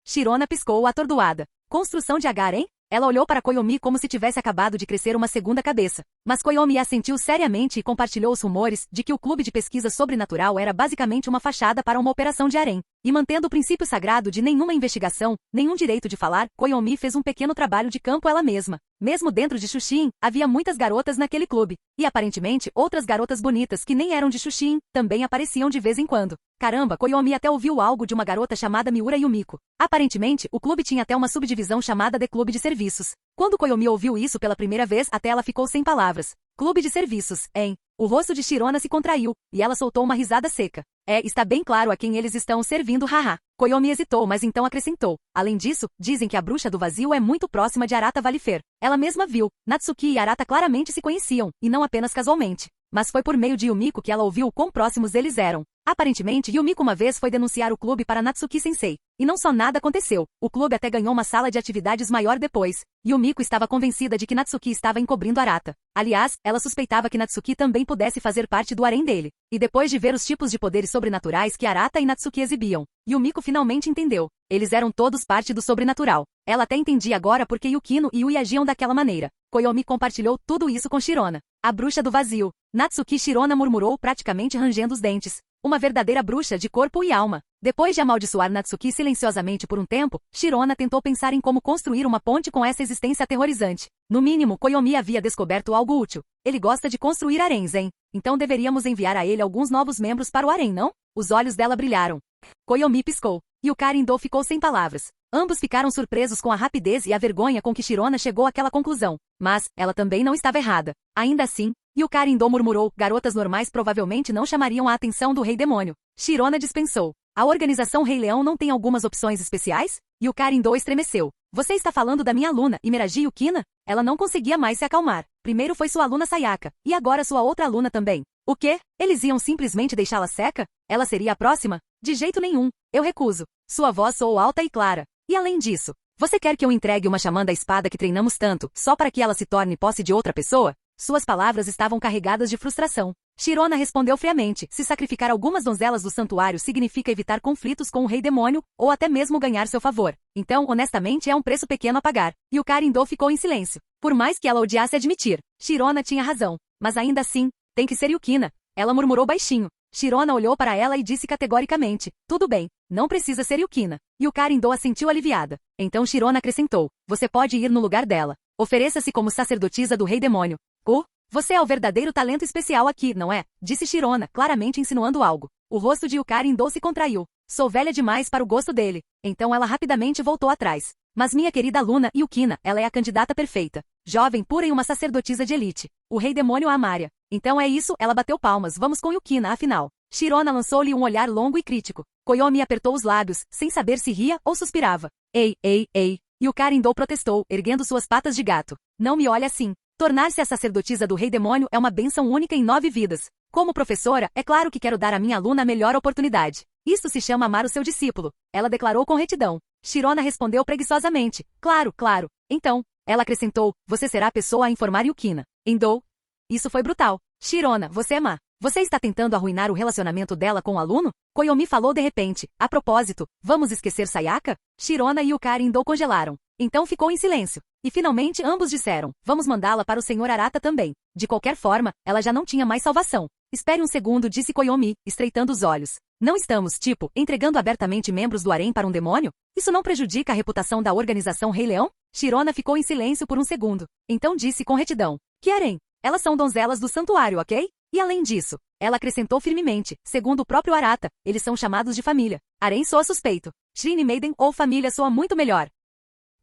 Shirona piscou atordoada. Construção de harém? Ela olhou para Koyomi como se tivesse acabado de crescer uma segunda cabeça. Mas Koyomi assentiu seriamente e compartilhou os rumores de que o Clube de Pesquisa Sobrenatural era basicamente uma fachada para uma operação de harém. E mantendo o princípio sagrado de nenhuma investigação, nenhum direito de falar, Koyomi fez um pequeno trabalho de campo ela mesma. Mesmo dentro de Shushin, havia muitas garotas naquele clube. E aparentemente, outras garotas bonitas que nem eram de Shushin, também apareciam de vez em quando. Caramba, Koyomi até ouviu algo de uma garota chamada Miura Yumiko. Aparentemente, o clube tinha até uma subdivisão chamada de Clube de Serviços. Quando Koyomi ouviu isso pela primeira vez, até ela ficou sem palavras. Clube de Serviços, hein? O rosto de Shirona se contraiu, e ela soltou uma risada seca. Está bem claro a quem eles estão servindo, haha. Koyomi hesitou, mas então acrescentou. Além disso, dizem que a bruxa do vazio é muito próxima de Arata Valifer. Ela mesma viu. Natsuki e Arata claramente se conheciam, e não apenas casualmente. Mas foi por meio de Yumiko que ela ouviu o quão próximos eles eram. Aparentemente, Yumiko uma vez foi denunciar o clube para Natsuki-sensei. E não só nada aconteceu, o clube até ganhou uma sala de atividades maior depois. Yumiko estava convencida de que Natsuki estava encobrindo Arata. Aliás, ela suspeitava que Natsuki também pudesse fazer parte do harém dele. E depois de ver os tipos de poderes sobrenaturais que Arata e Natsuki exibiam, Yumiko finalmente entendeu. Eles eram todos parte do sobrenatural. Ela até entendia agora porque Yukino e Yui agiam daquela maneira. Koyomi compartilhou tudo isso com Shirona. A bruxa do vazio. Natsuki Shirona murmurou praticamente rangendo os dentes. Uma verdadeira bruxa de corpo e alma. Depois de amaldiçoar Natsuki silenciosamente por um tempo, Shirona tentou pensar em como construir uma ponte com essa existência aterrorizante. No mínimo, Koyomi havia descoberto algo útil. Ele gosta de construir haréns, hein? Então deveríamos enviar a ele alguns novos membros para o harém, não? Os olhos dela brilharam. Koyomi piscou. Yukari Indo ficou sem palavras. Ambos ficaram surpresos com a rapidez e a vergonha com que Shirona chegou àquela conclusão. Mas, ela também não estava errada. Ainda assim, Yukari Indo murmurou, garotas normais provavelmente não chamariam a atenção do Rei Demônio. Shirona dispensou. A organização Rei Leão não tem algumas opções especiais? Yukari Indo estremeceu. Você está falando da minha aluna, Imeraji Yukina? Ela não conseguia mais se acalmar. Primeiro foi sua aluna Sayaka, e agora sua outra aluna também. O quê? Eles iam simplesmente deixá-la seca? Ela seria a próxima? De jeito nenhum. Eu recuso. Sua voz soou alta e clara. E além disso, você quer que eu entregue uma xamã da espada que treinamos tanto, só para que ela se torne posse de outra pessoa? Suas palavras estavam carregadas de frustração. Shirona respondeu friamente, se sacrificar algumas donzelas do santuário significa evitar conflitos com o Rei Demônio, ou até mesmo ganhar seu favor. Então, honestamente, é um preço pequeno a pagar. Yukari Indo ficou em silêncio. Por mais que ela odiasse admitir, Shirona tinha razão. Mas ainda assim, tem que ser Yukina. Ela murmurou baixinho. Shirona olhou para ela e disse categoricamente, tudo bem, não precisa ser Yukina. Yukari Indo assentiu aliviada. Então Shirona acrescentou, você pode ir no lugar dela. Ofereça-se como sacerdotisa do Rei Demônio. Você é o verdadeiro talento especial aqui, não é? Disse Shirona, claramente insinuando algo. O rosto de Yukari Indo se contraiu. Sou velha demais para o gosto dele. Então ela rapidamente voltou atrás. Mas minha querida aluna, Yukina, ela é a candidata perfeita. Jovem, pura e uma sacerdotisa de elite. O Rei Demônio a amaria. Então é isso, ela bateu palmas, vamos com Yukina, afinal. Shirona lançou-lhe um olhar longo e crítico. Koyomi apertou os lábios, sem saber se ria ou suspirava. Ei. Yukari Indo protestou, erguendo suas patas de gato. Não me olhe assim. Tornar-se a sacerdotisa do Rei Demônio é uma bênção única em 9 vidas. Como professora, é claro que quero dar à minha aluna a melhor oportunidade. Isso se chama amar o seu discípulo. Ela declarou com retidão. Shirona respondeu preguiçosamente. Claro. Então, ela acrescentou, você será a pessoa a informar Yukina. Indo. Isso foi brutal. Shirona, você é má. Você está tentando arruinar o relacionamento dela com o aluno? Koyomi falou de repente. A propósito, vamos esquecer Sayaka? Shirona e Yukari Indo congelaram. Então ficou em silêncio. E finalmente ambos disseram, vamos mandá-la para o Sr. Arata também. De qualquer forma, ela já não tinha mais salvação. Espere um segundo, disse Koyomi, estreitando os olhos. Não estamos, entregando abertamente membros do harém para um demônio? Isso não prejudica a reputação da organização Rei Leão? Shirona ficou em silêncio por um segundo. Então disse com retidão. Que harém? Elas são donzelas do santuário, ok? E além disso, ela acrescentou firmemente, segundo o próprio Arata, eles são chamados de família. Harém soa suspeito. Shrine Maiden ou família soa muito melhor.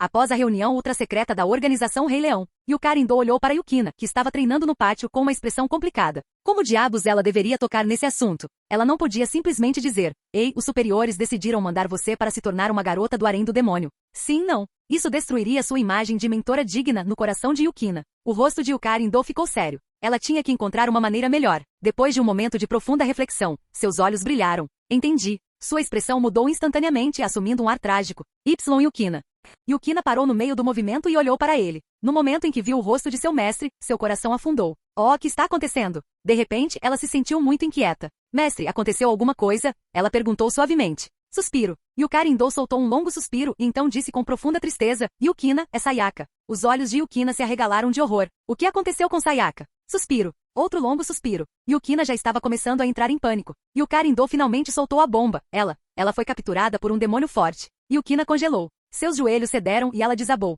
Após a reunião ultra-secreta da organização Rei Leão, Yukari Indo olhou para Yukina, que estava treinando no pátio com uma expressão complicada. Como diabos ela deveria tocar nesse assunto? Ela não podia simplesmente dizer, ei, os superiores decidiram mandar você para se tornar uma garota do harém do demônio. Sim, não. Isso destruiria sua imagem de mentora digna no coração de Yukina. O rosto de Yukari Indo ficou sério. Ela tinha que encontrar uma maneira melhor. Depois de um momento de profunda reflexão, seus olhos brilharam. Entendi. Sua expressão mudou instantaneamente, assumindo um ar trágico. Yukina. Yukina parou no meio do movimento e olhou para ele. No momento em que viu o rosto de seu mestre, seu coração afundou. Oh, o que está acontecendo? De repente, ela se sentiu muito inquieta. Mestre, aconteceu alguma coisa? Ela perguntou suavemente. Suspiro. Yukari Indo soltou um longo suspiro e então disse com profunda tristeza, Yukina, é Sayaka. Os olhos de Yukina se arregalaram de horror. O que aconteceu com Sayaka? Suspiro. Outro longo suspiro. Yukina já estava começando a entrar em pânico. Yukari Indo finalmente soltou a bomba. Ela foi capturada por um demônio forte. Yukina congelou. Seus joelhos cederam e ela desabou.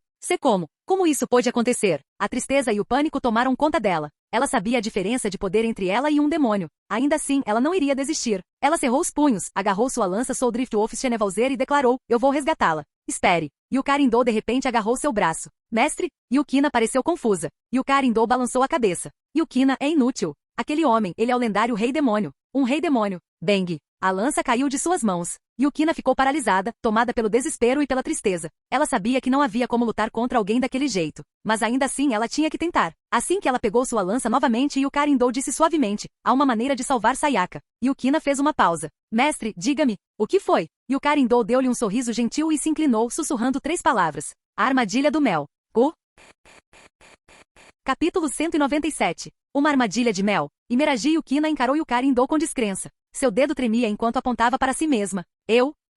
Como isso pôde acontecer? A tristeza e o pânico tomaram conta dela. Ela sabia a diferença de poder entre ela e um demônio. Ainda assim, ela não iria desistir. Ela cerrou os punhos, agarrou sua lança Soul Drift Wolf Chenevalzer e declarou, eu vou resgatá-la. Espere. Yukari Indo de repente agarrou seu braço. Mestre? Yukina pareceu confusa. Yukari Indo balançou a cabeça. Yukina é inútil. Aquele homem, ele é o lendário Rei Demônio. Um Rei Demônio. Bang. A lança caiu de suas mãos. Yukina ficou paralisada, tomada pelo desespero e pela tristeza. Ela sabia que não havia como lutar contra alguém daquele jeito. Mas ainda assim ela tinha que tentar. Assim que ela pegou sua lança novamente, Yukari Indo disse suavemente, há uma maneira de salvar Sayaka. Yukina fez uma pausa. Mestre, diga-me, o que foi? Yukari Indo deu-lhe um sorriso gentil e se inclinou, sussurrando 3 palavras. A armadilha do mel. Capítulo 197. Uma armadilha de mel. Imeraji Yukina encarou Yukari Indo com descrença. Seu dedo tremia enquanto apontava para si mesma.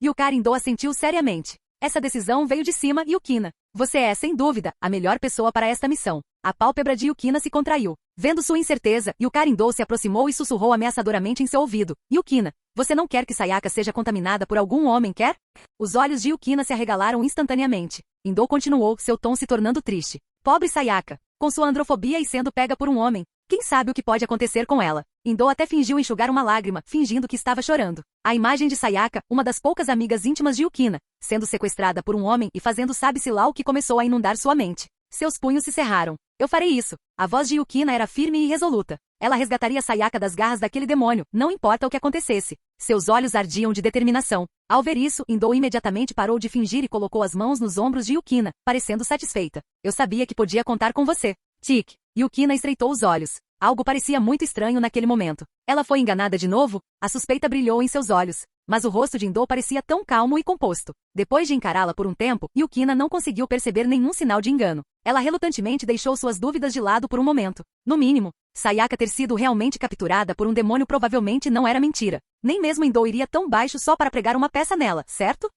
Yukari Indo assentiu seriamente. Essa decisão veio de cima, Yukina. Você é, sem dúvida, a melhor pessoa para esta missão. A pálpebra de Yukina se contraiu. Vendo sua incerteza, Yukari Indou se aproximou e sussurrou ameaçadoramente em seu ouvido. Yukina, você não quer que Sayaka seja contaminada por algum homem, quer? Os olhos de Yukina se arregalaram instantaneamente. Indou continuou, seu tom se tornando triste. Pobre Sayaka, com sua androfobia e sendo pega por um homem. Quem sabe o que pode acontecer com ela? Indou até fingiu enxugar uma lágrima, fingindo que estava chorando. A imagem de Sayaka, uma das poucas amigas íntimas de Yukina, sendo sequestrada por um homem e fazendo sabe-se lá o que começou a inundar sua mente. Seus punhos se cerraram. Eu farei isso. A voz de Yukina era firme e resoluta. Ela resgataria Sayaka das garras daquele demônio, não importa o que acontecesse. Seus olhos ardiam de determinação. Ao ver isso, Indou imediatamente parou de fingir e colocou as mãos nos ombros de Yukina, parecendo satisfeita. Eu sabia que podia contar com você. Tic. Yukina estreitou os olhos. Algo parecia muito estranho naquele momento. Ela foi enganada de novo? A suspeita brilhou em seus olhos. Mas o rosto de Indou parecia tão calmo e composto. Depois de encará-la por um tempo, Yukina não conseguiu perceber nenhum sinal de engano. Ela relutantemente deixou suas dúvidas de lado por um momento. No mínimo, Sayaka ter sido realmente capturada por um demônio provavelmente não era mentira. Nem mesmo Indou iria tão baixo só para pregar uma peça nela, certo?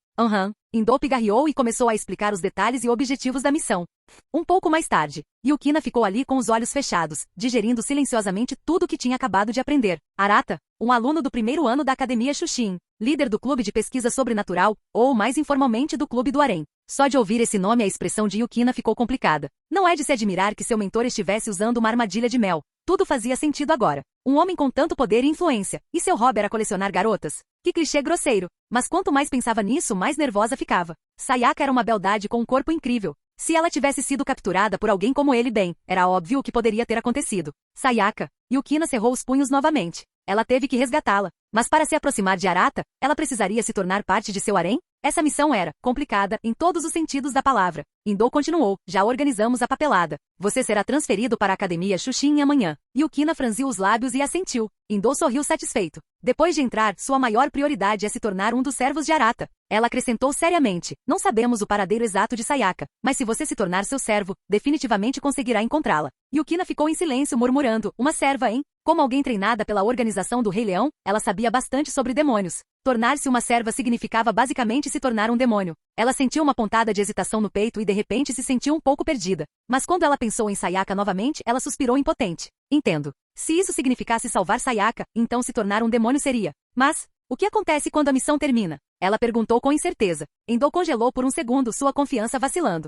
Indou pigarreou e começou a explicar os detalhes e objetivos da missão. Um pouco mais tarde, Yukina ficou ali com os olhos fechados, digerindo silenciosamente tudo o que tinha acabado de aprender. Arata, um aluno do primeiro ano da Academia Shushin, líder do Clube de Pesquisa Sobrenatural, ou mais informalmente do Clube do Harém. Só de ouvir esse nome a expressão de Yukina ficou complicada. Não é de se admirar que seu mentor estivesse usando uma armadilha de mel. Tudo fazia sentido agora. Um homem com tanto poder e influência, e seu hobby era colecionar garotas? Que clichê grosseiro. Mas quanto mais pensava nisso, mais nervosa ficava. Sayaka era uma beldade com um corpo incrível. Se ela tivesse sido capturada por alguém como ele, bem, era óbvio o que poderia ter acontecido. Sayaka. Yukina cerrou os punhos novamente. Ela teve que resgatá-la. Mas para se aproximar de Arata, ela precisaria se tornar parte de seu harém? Essa missão era complicada em todos os sentidos da palavra. Indou continuou, já organizamos a papelada. Você será transferido para a Academia Shushin amanhã. Yukina franziu os lábios e assentiu. Indou sorriu satisfeito. Depois de entrar, sua maior prioridade é se tornar um dos servos de Arata. Ela acrescentou seriamente, não sabemos o paradeiro exato de Sayaka, mas se você se tornar seu servo, definitivamente conseguirá encontrá-la. Yukina ficou em silêncio murmurando, uma serva, hein? Como alguém treinada pela organização do Rei Leão, ela sabia bastante sobre demônios. Tornar-se uma serva significava basicamente se tornar um demônio. Ela sentiu uma pontada de hesitação no peito e de repente se sentiu um pouco perdida. Mas quando ela pensou em Sayaka novamente, ela suspirou impotente. Entendo. Se isso significasse salvar Sayaka, então se tornar um demônio seria. Mas, o que acontece quando a missão termina? Ela perguntou com incerteza. Indou congelou por um segundo, sua confiança vacilando.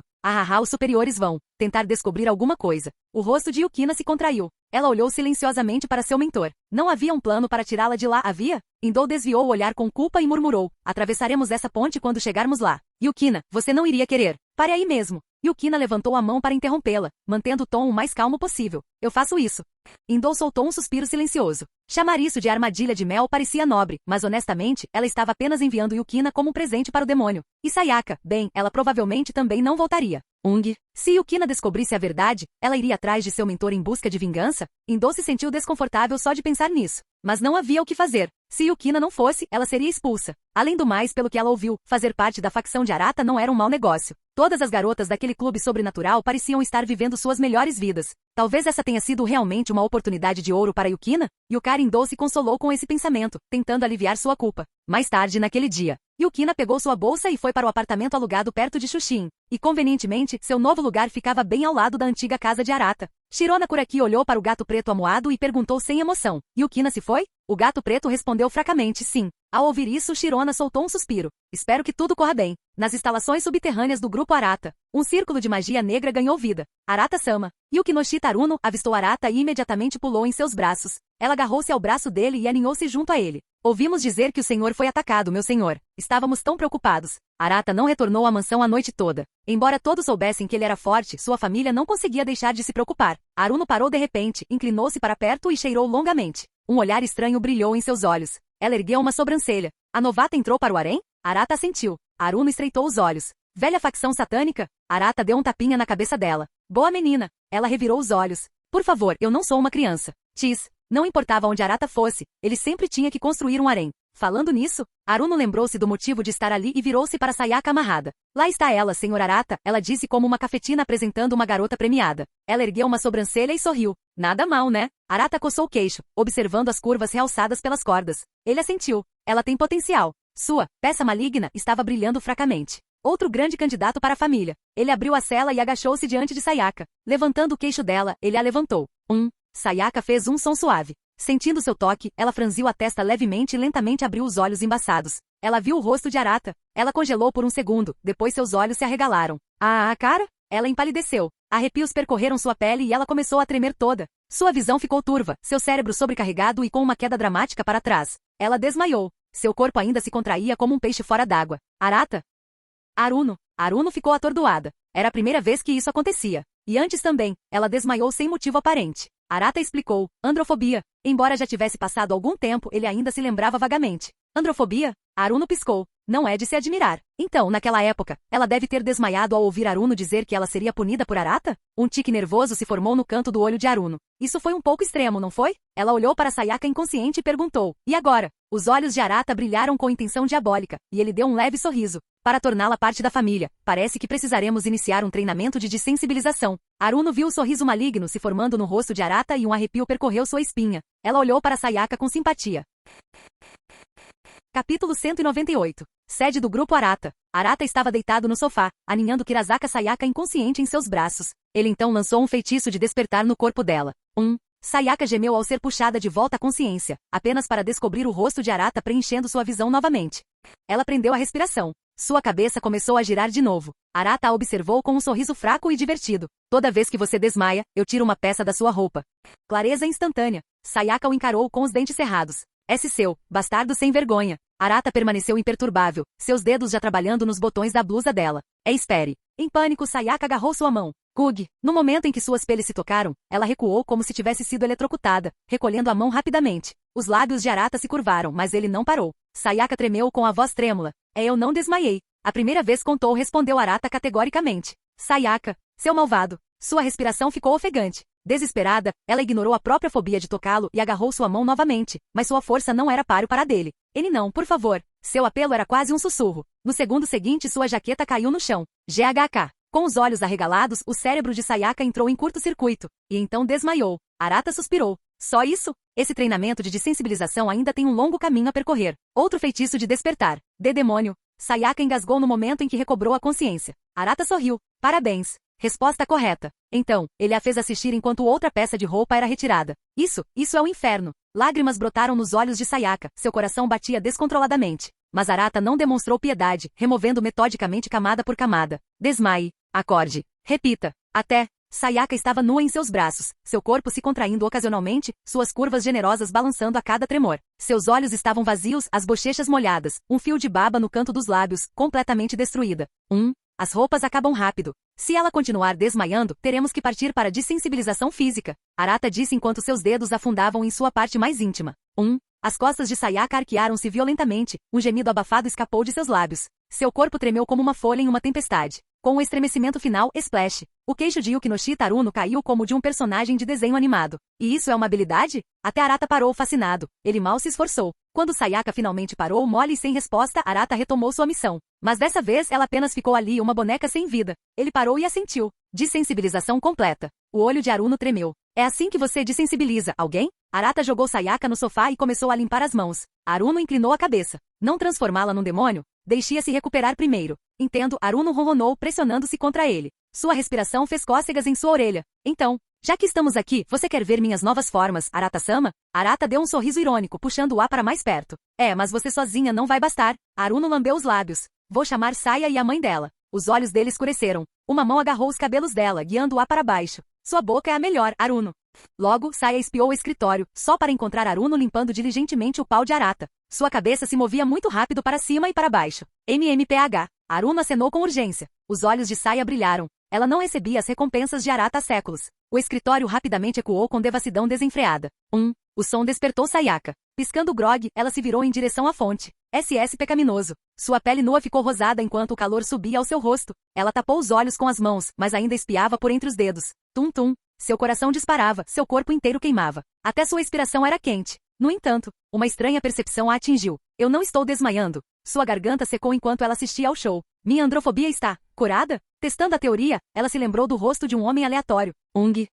Os superiores vão tentar descobrir alguma coisa. O rosto de Yukina se contraiu. Ela olhou silenciosamente para seu mentor. Não havia um plano para tirá-la de lá, havia? Indou desviou o olhar com culpa e murmurou. Atravessaremos essa ponte quando chegarmos lá. Yukina, você não iria querer. Pare aí mesmo. Yukina levantou a mão para interrompê-la, mantendo o tom o mais calmo possível. Eu faço isso. Indou soltou um suspiro silencioso. Chamar isso de armadilha de mel parecia nobre, mas honestamente, ela estava apenas enviando Yukina como um presente para o demônio. E Sayaka, bem, ela provavelmente também não voltaria. Se Yukina descobrisse a verdade, ela iria atrás de seu mentor em busca de vingança? Indou se sentiu desconfortável só de pensar nisso. Mas não havia o que fazer. Se Yukina não fosse, ela seria expulsa. Além do mais, pelo que ela ouviu, fazer parte da facção de Arata não era um mau negócio. Todas as garotas daquele clube sobrenatural pareciam estar vivendo suas melhores vidas. Talvez essa tenha sido realmente uma oportunidade de ouro para Yukina? Yukari Indou se consolou com esse pensamento, tentando aliviar sua culpa. Mais tarde naquele dia, Yukina pegou sua bolsa e foi para o apartamento alugado perto de Shushin. E convenientemente, seu novo lugar ficava bem ao lado da antiga casa de Arata. Shirona Kuraki olhou para o gato preto amuado e perguntou sem emoção. Yukina se foi? O gato preto respondeu fracamente sim. Ao ouvir isso, Shirona soltou um suspiro. Espero que tudo corra bem. Nas instalações subterrâneas do grupo Arata, um círculo de magia negra ganhou vida. Arata-sama. Yukinoshi Taruno avistou Arata e imediatamente pulou em seus braços. Ela agarrou-se ao braço dele e aninhou-se junto a ele. Ouvimos dizer que o senhor foi atacado, meu senhor. Estávamos tão preocupados. Arata não retornou à mansão a noite toda. Embora todos soubessem que ele era forte, sua família não conseguia deixar de se preocupar. Aruno parou de repente, inclinou-se para perto e cheirou longamente. Um olhar estranho brilhou em seus olhos. Ela ergueu uma sobrancelha. A novata entrou para o harém? Arata assentiu. Aruno estreitou os olhos. Velha facção satânica? Arata deu um tapinha na cabeça dela. Boa menina. Ela revirou os olhos. Por favor, eu não sou uma criança. Não importava onde Arata fosse, ele sempre tinha que construir um harém. Falando nisso, Aruno lembrou-se do motivo de estar ali e virou-se para Sayaka amarrada. Lá está ela, senhor Arata, ela disse como uma cafetina apresentando uma garota premiada. Ela ergueu uma sobrancelha e sorriu. Nada mal, né? Arata coçou o queixo, observando as curvas realçadas pelas cordas. Ele assentiu. Ela tem potencial. Sua peça maligna estava brilhando fracamente. outro grande candidato para a família. Ele abriu a cela e agachou-se diante de Sayaka. Levantando o queixo dela, ele a levantou. Sayaka fez um som suave. Sentindo seu toque, ela franziu a testa levemente e lentamente abriu os olhos embaçados. Ela viu o rosto de Arata. Ela congelou por um segundo, depois seus olhos se arregalaram. A cara? Ela empalideceu. Arrepios percorreram sua pele e ela começou a tremer toda. Sua visão ficou turva, seu cérebro sobrecarregado e com uma queda dramática para trás. Ela desmaiou. Seu corpo ainda se contraía como um peixe fora d'água. Arata? Aruno ficou atordoada. Era a primeira vez que isso acontecia. E antes também, ela desmaiou sem motivo aparente. Arata explicou. Androfobia. Embora já tivesse passado algum tempo, ele ainda se lembrava vagamente. Androfobia? Aruno piscou. Não é de se admirar. Então, naquela época, ela deve ter desmaiado ao ouvir Aruno dizer que ela seria punida por Arata? Um tique nervoso se formou no canto do olho de Aruno. Isso foi um pouco extremo, não foi? Ela olhou para Sayaka inconsciente e perguntou. E agora? Os olhos de Arata brilharam com intenção diabólica, e ele deu um leve sorriso. Para torná-la parte da família, parece que precisaremos iniciar um treinamento de dessensibilização. Aruno viu o sorriso maligno se formando no rosto de Arata e um arrepio percorreu sua espinha. Ela olhou para Sayaka com simpatia. Capítulo 198. Sede do grupo Arata. Arata estava deitado no sofá, aninhando Kirazaka Sayaka inconsciente em seus braços. Ele então lançou um feitiço de despertar no corpo dela. Sayaka gemeu ao ser puxada de volta à consciência, apenas para descobrir o rosto de Arata preenchendo sua visão novamente. Ela prendeu a respiração. Sua cabeça começou a girar de novo. Arata a observou com um sorriso fraco e divertido. Toda vez que você desmaia, eu tiro uma peça da sua roupa. Clareza instantânea. Sayaka o encarou com os dentes cerrados. Seu, bastardo sem vergonha. Arata permaneceu imperturbável, seus dedos já trabalhando nos botões da blusa dela. Espere. Em pânico, Sayaka agarrou sua mão. No momento em que suas peles se tocaram, ela recuou como se tivesse sido eletrocutada, recolhendo a mão rapidamente. Os lábios de Arata se curvaram, mas ele não parou. Sayaka tremeu com a voz trêmula. Eu não desmaiei. A primeira vez contou, respondeu Arata categoricamente. Sayaka, seu malvado. Sua respiração ficou ofegante. Desesperada, ela ignorou a própria fobia de tocá-lo e agarrou sua mão novamente, mas sua força não era páreo para a dele. Ele não, por favor. Seu apelo era quase um sussurro. No segundo seguinte, sua jaqueta caiu no chão. GHK. Com os olhos arregalados, o cérebro de Sayaka entrou em curto-circuito, e então desmaiou. Arata suspirou. Só isso? Esse treinamento de dessensibilização ainda tem um longo caminho a percorrer. Outro feitiço de despertar. Demônio. Sayaka engasgou no momento em que recobrou a consciência. Arata sorriu. Parabéns. Resposta correta. Então, ele a fez assistir enquanto outra peça de roupa era retirada. Isso é o inferno. Lágrimas brotaram nos olhos de Sayaka, seu coração batia descontroladamente. Mas Arata não demonstrou piedade, removendo metodicamente camada por camada. Desmaie. Acorde. Repita. Até. Sayaka estava nua em seus braços, seu corpo se contraindo ocasionalmente, suas curvas generosas balançando a cada tremor. Seus olhos estavam vazios, as bochechas molhadas, um fio de baba no canto dos lábios, completamente destruída. As roupas acabam rápido. Se ela continuar desmaiando, teremos que partir para dessensibilização física. Arata disse enquanto seus dedos afundavam em sua parte mais íntima. As costas de Sayaka arquearam-se violentamente, um gemido abafado escapou de seus lábios. Seu corpo tremeu como uma folha em uma tempestade. Com o estremecimento final, splash. O queixo de Yukinoshita Aruno caiu como de um personagem de desenho animado. E isso é uma habilidade? Até Arata parou fascinado. Ele mal se esforçou. Quando Sayaka finalmente parou mole e sem resposta, Arata retomou sua missão. Mas dessa vez ela apenas ficou ali uma boneca sem vida. Ele parou e assentiu. Dessensibilização completa. O olho de Aruno tremeu. É assim que você dessensibiliza alguém? Arata jogou Sayaka no sofá e começou a limpar as mãos. Aruno inclinou a cabeça. Não transformá-la num demônio? Deixe-a se recuperar primeiro. Entendo, Aruno ronronou, pressionando-se contra ele. Sua respiração fez cócegas em sua orelha. Então, já que estamos aqui, você quer ver minhas novas formas, Arata-sama? Arata deu um sorriso irônico, puxando o ar para mais perto. Mas você sozinha não vai bastar. Aruno lambeu os lábios. Vou chamar Saya e a mãe dela. Os olhos dele escureceram. Uma mão agarrou os cabelos dela, guiando-a para baixo. Sua boca é a melhor, Aruno. Logo, Saya espiou o escritório, só para encontrar Aruno limpando diligentemente o pau de Arata. Sua cabeça se movia muito rápido para cima e para baixo. MMPH. Aruno acenou com urgência. Os olhos de Saya brilharam. Ela não recebia as recompensas de Arata há séculos. O escritório rapidamente ecoou com devassidão desenfreada. O som despertou Sayaka. Piscando grog, ela se virou em direção à fonte. SS pecaminoso. Sua pele nua ficou rosada enquanto o calor subia ao seu rosto. Ela tapou os olhos com as mãos, mas ainda espiava por entre os dedos. Tum-tum. Seu coração disparava, seu corpo inteiro queimava. Até sua expiração era quente. No entanto, uma estranha percepção a atingiu. Eu não estou desmaiando. Sua garganta secou enquanto ela assistia ao show. Minha androfobia está curada? Testando a teoria, ela se lembrou do rosto de um homem aleatório.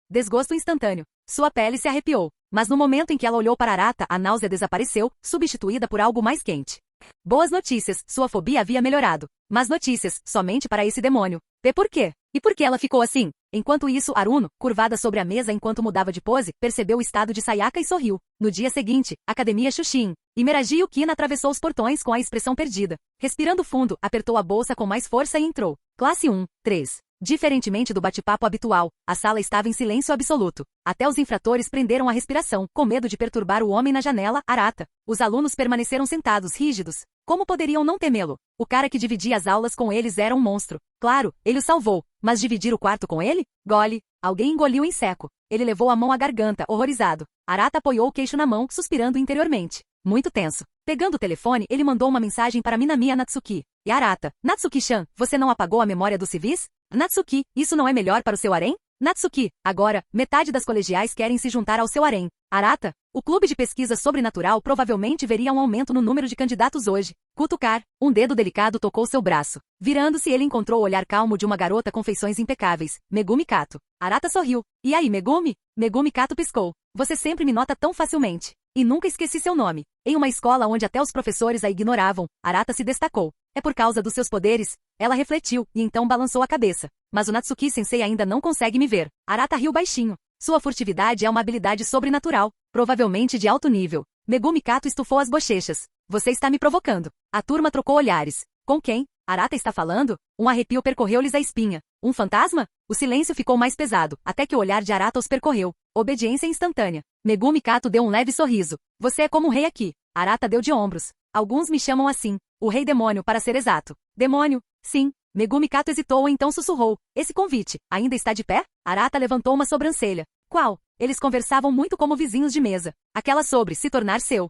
Desgosto instantâneo. Sua pele se arrepiou. Mas no momento em que ela olhou para Arata, a náusea desapareceu, substituída por algo mais quente. Boas notícias, sua fobia havia melhorado. Más notícias, somente para esse demônio. Por quê? E por que ela ficou assim? Enquanto isso, Aruno, curvada sobre a mesa enquanto mudava de pose, percebeu o estado de Sayaka e sorriu. No dia seguinte, Academia Shushin. Imeragi Yukina atravessou os portões com a expressão perdida. Respirando fundo, apertou a bolsa com mais força e entrou. Classe 1, 3. Diferentemente do bate-papo habitual, a sala estava em silêncio absoluto. Até os infratores prenderam a respiração, com medo de perturbar o homem na janela, Arata. Os alunos permaneceram sentados, rígidos. Como poderiam não temê-lo? O cara que dividia as aulas com eles era um monstro. Claro, ele o salvou, mas dividir o quarto com ele? Gole. Alguém engoliu em seco. Ele levou a mão à garganta, horrorizado. Arata apoiou o queixo na mão, suspirando interiormente. Muito tenso. Pegando o telefone, ele mandou uma mensagem para Minamiya Natsuki. E Arata, Natsuki-chan, você não apagou a memória dos civis? Natsuki, isso não é melhor para o seu harém? Natsuki, agora, metade das colegiais querem se juntar ao seu harém. Arata, o clube de pesquisa sobrenatural provavelmente veria um aumento no número de candidatos hoje. Cutucar, um dedo delicado tocou seu braço. Virando-se, ele encontrou o olhar calmo de uma garota com feições impecáveis, Megumi Kato. Arata sorriu. E aí, Megumi? Megumi Kato piscou. Você sempre me nota tão facilmente. E nunca esqueci seu nome. Em uma escola onde até os professores a ignoravam, Arata se destacou. É por causa dos seus poderes? Ela refletiu, e então balançou a cabeça. Mas o Natsuki-sensei ainda não consegue me ver. Arata riu baixinho. Sua furtividade é uma habilidade sobrenatural, provavelmente de alto nível. Megumi Kato estufou as bochechas. Você está me provocando. A turma trocou olhares. Com quem? Arata está falando? Um arrepio percorreu-lhes a espinha. Um fantasma? O silêncio ficou mais pesado, até que o olhar de Arata os percorreu. Obediência instantânea. Megumi Kato deu um leve sorriso. Você é como um rei aqui. Arata deu de ombros. Alguns me chamam assim. O rei demônio, para ser exato. Demônio? Sim. Megumi Kato hesitou e então sussurrou. Esse convite, ainda está de pé? Arata levantou uma sobrancelha. Qual? Eles conversavam muito como vizinhos de mesa. Aquela sobre se tornar seu.